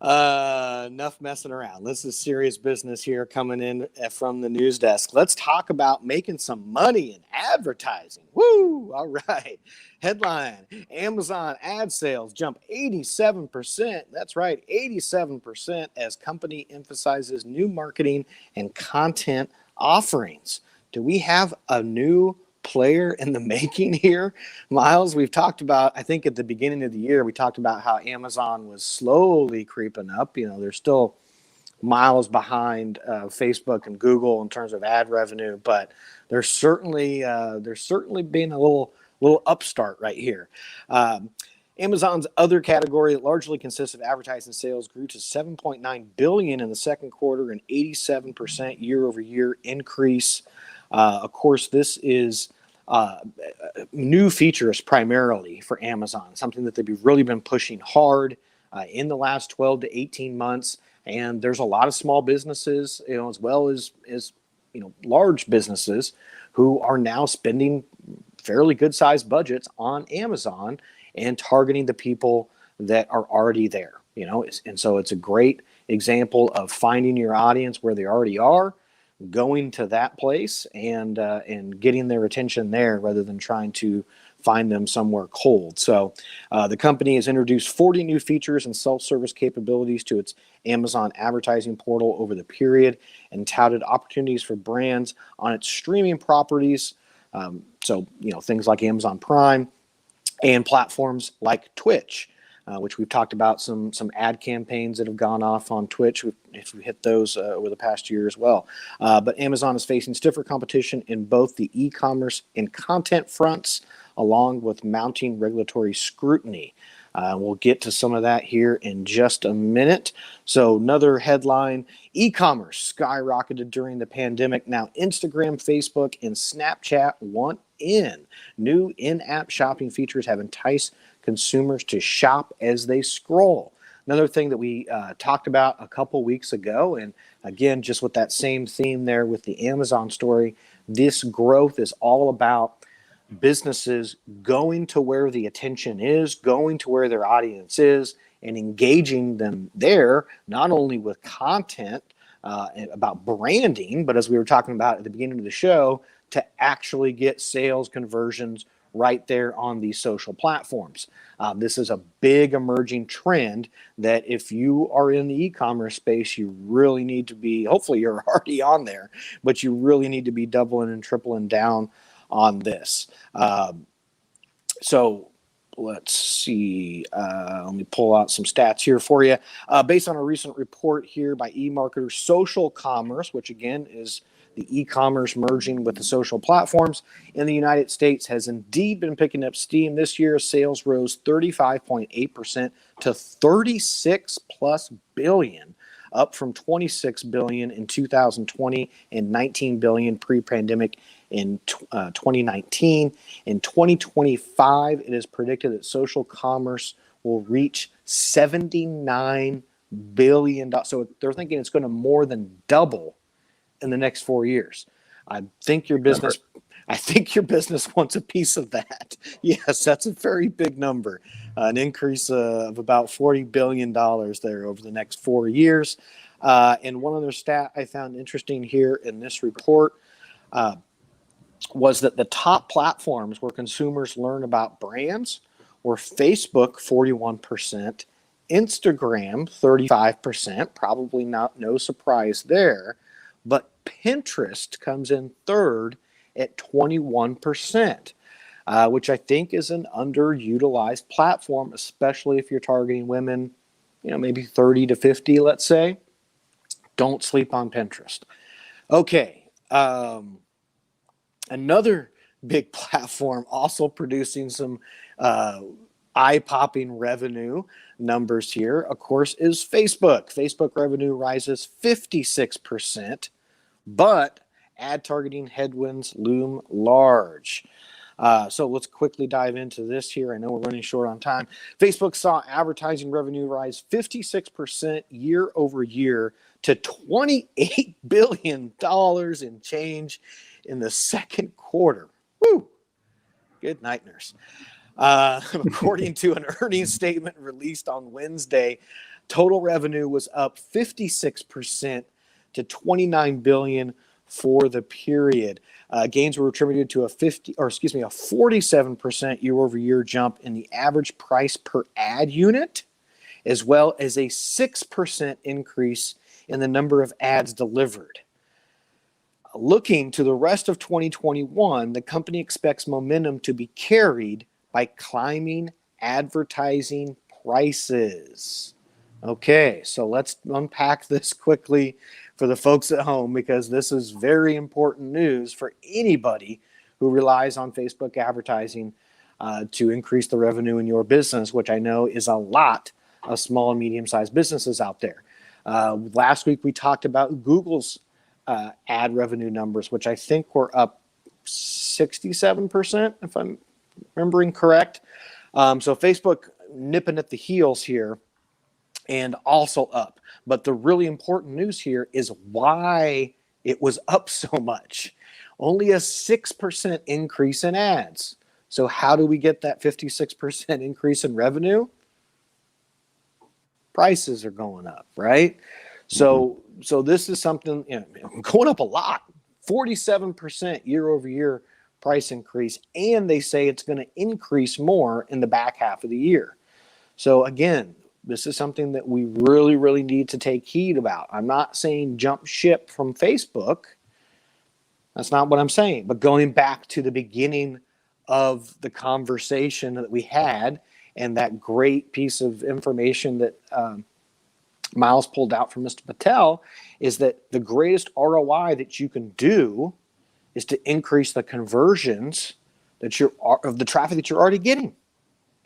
Enough messing around. This is serious business here coming in from the news desk. Let's talk about making some money in advertising. Woo! All right. Headline: Amazon ad sales jump 87%. That's right, 87% as company emphasizes new marketing and content offerings. Do we have a new player in the making here, Miles? We've talked about, I think at the beginning of the year, we talked about how Amazon was slowly creeping up. They're still miles behind Facebook and Google in terms of ad revenue, but they're certainly being a little upstart right here. Amazon's other category that largely consists of advertising sales grew to $7.9 billion in the second quarter, an 87% year-over-year increase. Of course, this is new features primarily for Amazon, something that they've really been pushing hard in the last 12 to 18 months. And there's a lot of small businesses, as well as large businesses who are now spending fairly good-sized budgets on Amazon and targeting the people that are already there. And so it's a great example of finding your audience where they already are, going to that place and getting their attention there rather than trying to find them somewhere cold. So the company has introduced 40 new features and self-service capabilities to its Amazon advertising portal over the period and touted opportunities for brands on its streaming properties. So things like Amazon Prime and platforms like Twitch, which we've talked about some ad campaigns that have gone off on Twitch. If we hit those over the past year as well. But Amazon is facing stiffer competition in both the e-commerce and content fronts, along with mounting regulatory scrutiny. We'll get to some of that here in just a minute. So another headline: e-commerce skyrocketed during the pandemic. Now Instagram, Facebook, and Snapchat want in. New in-app shopping features have enticed consumers to shop as they scroll. Another thing that we talked about a couple weeks ago, and again, just with that same theme there with the Amazon story, this growth is all about businesses going to where the attention is, going to where their audience is, and engaging them there, not only with content about branding, but as we were talking about at the beginning of the show, to actually get sales conversions right there on these social platforms. This is a big emerging trend that if you are in the e-commerce space, you really need to be, hopefully you're already on there, but you really need to be doubling and tripling down on this. So let's see. Let me pull out some stats here for you. Based on a recent report here by eMarketer, social commerce, which again is the e-commerce merging with the social platforms in the United States, has indeed been picking up steam. This year, sales rose 35.8% to 36 plus billion, up from 26 billion in 2020 and 19 billion pre-pandemic in 2019. In 2025, it is predicted that social commerce will reach $79 billion. So they're thinking it's going to more than double in the next 4 years. I think your business wants a piece of that. Yes, that's a very big number. An increase of about $40 billion there over the next 4 years. And one other stat I found interesting here in this report, was that the top platforms where consumers learn about brands were Facebook, 41%, Instagram, 35%, probably no surprise there, but Pinterest comes in third at 21%, which I think is an underutilized platform, especially if you're targeting women, maybe 30 to 50, let's say. Don't sleep on Pinterest. Okay. Another big platform also producing some eye-popping revenue numbers here, of course, is Facebook. Facebook revenue rises 56%, but ad targeting headwinds loom large. So let's quickly dive into this here. I know we're running short on time. Facebook saw advertising revenue rise 56% year over year to $28 billion in change in the second quarter. Woo! Good night, nurse. According to an earnings statement released on Wednesday, total revenue was up 56% to $29 billion for the period. Gains were attributed to a 47% year-over-year jump in the average price per ad unit, as well as a 6% increase in the number of ads delivered. Looking to the rest of 2021, the company expects momentum to be carried by climbing advertising prices. Okay, so let's unpack this quickly for the folks at home, because this is very important news for anybody who relies on Facebook advertising to increase the revenue in your business, which I know is a lot of small and medium-sized businesses out there. Last week we talked about Google's ad revenue numbers, which I think were up 67%, if I'm remembering correct. So Facebook nipping at the heels here and also up. But the really important news here is why it was up so much. Only a 6% increase in ads. So how do we get that 56% increase in revenue? Prices are going up, right? So this is something going up a lot. 47% year over year price increase, and they say it's going to increase more in the back half of the year. So again, this is something that we really, really need to take heed about. I'm not saying jump ship from Facebook. That's not what I'm saying. But going back to the beginning of the conversation that we had, and that great piece of information that Miles pulled out from Mr. Patel, is that the greatest ROI that you can do is to increase the conversions of the traffic that you're already getting,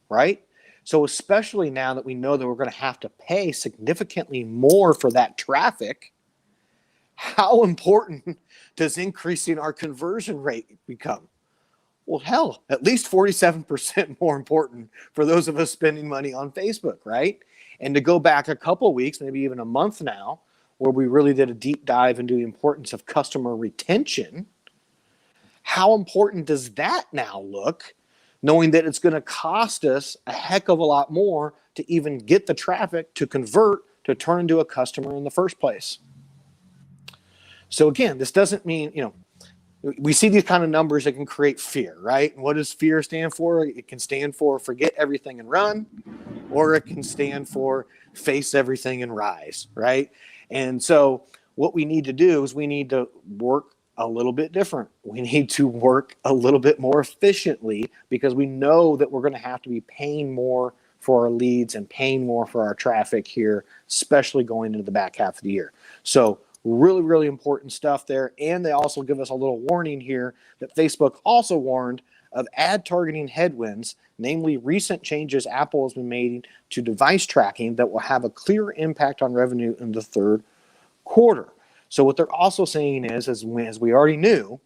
right? So especially now that we know that we're going to have to pay significantly more for that traffic, how important does increasing our conversion rate become? Well, hell, at least 47% more important for those of us spending money on Facebook, right? And to go back a couple weeks, maybe even a month now, where we really did a deep dive into the importance of customer retention, how important does that now look, knowing that it's going to cost us a heck of a lot more to even get the traffic to convert to turn into a customer in the first place? So again, this doesn't mean, we see these kind of numbers that can create fear, right? And what does fear stand for? It can stand for forget everything and run, or it can stand for face everything and rise, right? And so what we need to do is we need to work a little bit different. We need to work a little bit more efficiently, because we know that we're going to have to be paying more for our leads and paying more for our traffic here, especially going into the back half of the year. So really, really important stuff there. And they also give us a little warning here that Facebook also warned of ad targeting headwinds, namely recent changes Apple has been making to device tracking that will have a clear impact on revenue in the third quarter. So what they're also saying is, as we already knew,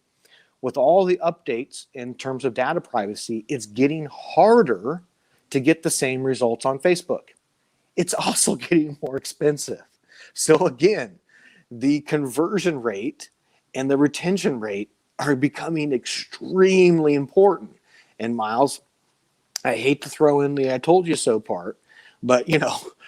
with all the updates in terms of data privacy, it's getting harder to get the same results on Facebook. It's also getting more expensive. So again, the conversion rate and the retention rate are becoming extremely important. And Miles, I hate to throw in the I told you so part, but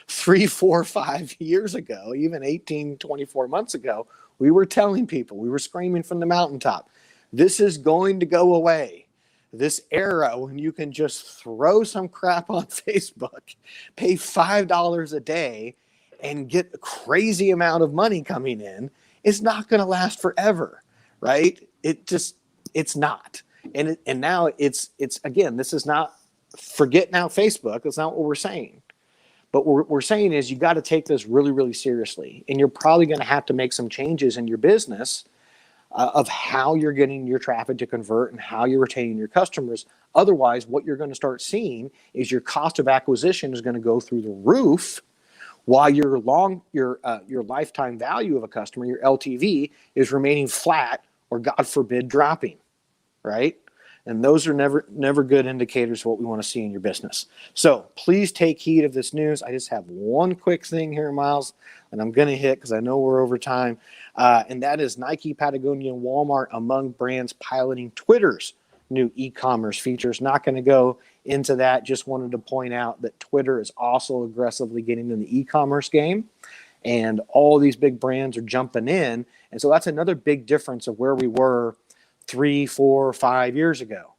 3, 4, 5 years ago, even 18, 24 months ago, we were telling people, we were screaming from the mountaintop, This is going to go away. This era when you can just throw some crap on Facebook, pay $5 a day, and get a crazy amount of money coming in is not going to last forever, right? It's not. And now it's again, this is not, forget now Facebook. That's not what we're saying. But what we're saying is you got to take this really, really seriously. And you're probably going to have to make some changes in your business of how you're getting your traffic to convert and how you're retaining your customers. Otherwise, what you're going to start seeing is your cost of acquisition is going to go through the roof, while your lifetime value of a customer, your LTV, is remaining flat or, God forbid, dropping, right? And those are never good indicators of what we want to see in your business. So please take heed of this news. I just have one quick thing here, Miles, and I'm going to hit because I know we're over time. And that is Nike, Patagonia, and Walmart among brands piloting Twitter's new e-commerce features. Not going to go into that. Just wanted to point out that Twitter is also aggressively getting in the e-commerce game. And all these big brands are jumping in. And so that's another big difference of where we were 3, 4, 5 years ago,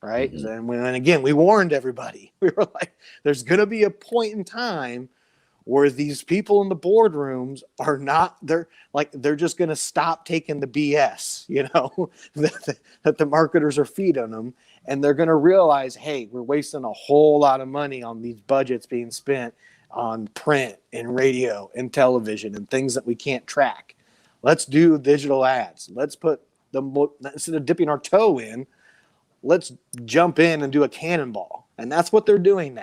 right? Mm-hmm. And again, we warned everybody. We were like, there's going to be a point in time where these people in the boardrooms are not, they're just going to stop taking the BS, that the marketers are feeding them. And they're going to realize, hey, we're wasting a whole lot of money on these budgets being spent on print and radio and television and things that we can't track. Let's do digital ads. Let's put instead of dipping our toe in, let's jump in and do a cannonball. And that's what they're doing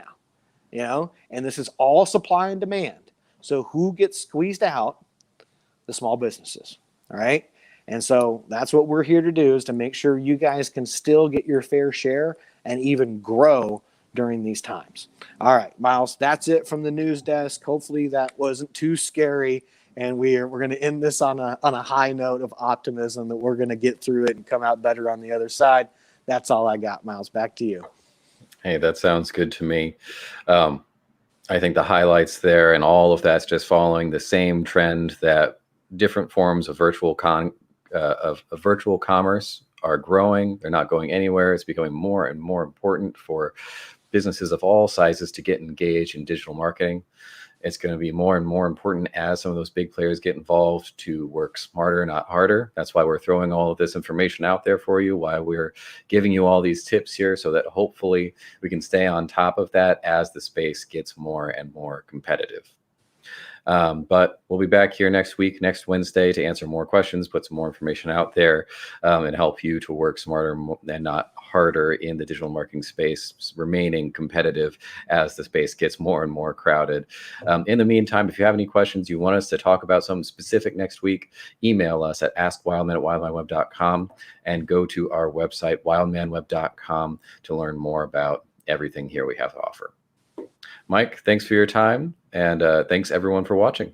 now, and this is all supply and demand. So who gets squeezed out? The small businesses. All right. And so that's what we're here to do, is to make sure you guys can still get your fair share and even grow during these times. All right, Miles, that's it from the news desk. Hopefully that wasn't too scary. And we're going to end this on a high note of optimism that we're going to get through it and come out better on the other side. That's all I got, Miles. Back to you. Hey, that sounds good to me. I think the highlights there and all of that's just following the same trend that different forms of virtual commerce are growing. They're not going anywhere. It's becoming more and more important for businesses of all sizes to get engaged in digital marketing. It's going to be more and more important as some of those big players get involved to work smarter, not harder. That's why we're throwing all of this information out there for you, why we're giving you all these tips here, so that hopefully we can stay on top of that as the space gets more and more competitive. But we'll be back here next Wednesday, to answer more questions, put some more information out there, and help you to work smarter and not harder in the digital marketing space, remaining competitive as the space gets more and more crowded. In the meantime, if you have any questions, you want us to talk about something specific next week, email us at askwildman@wildmanweb.com and go to our website, wildmanweb.com, to learn more about everything here we have to offer. Mike, thanks for your time, and thanks everyone for watching.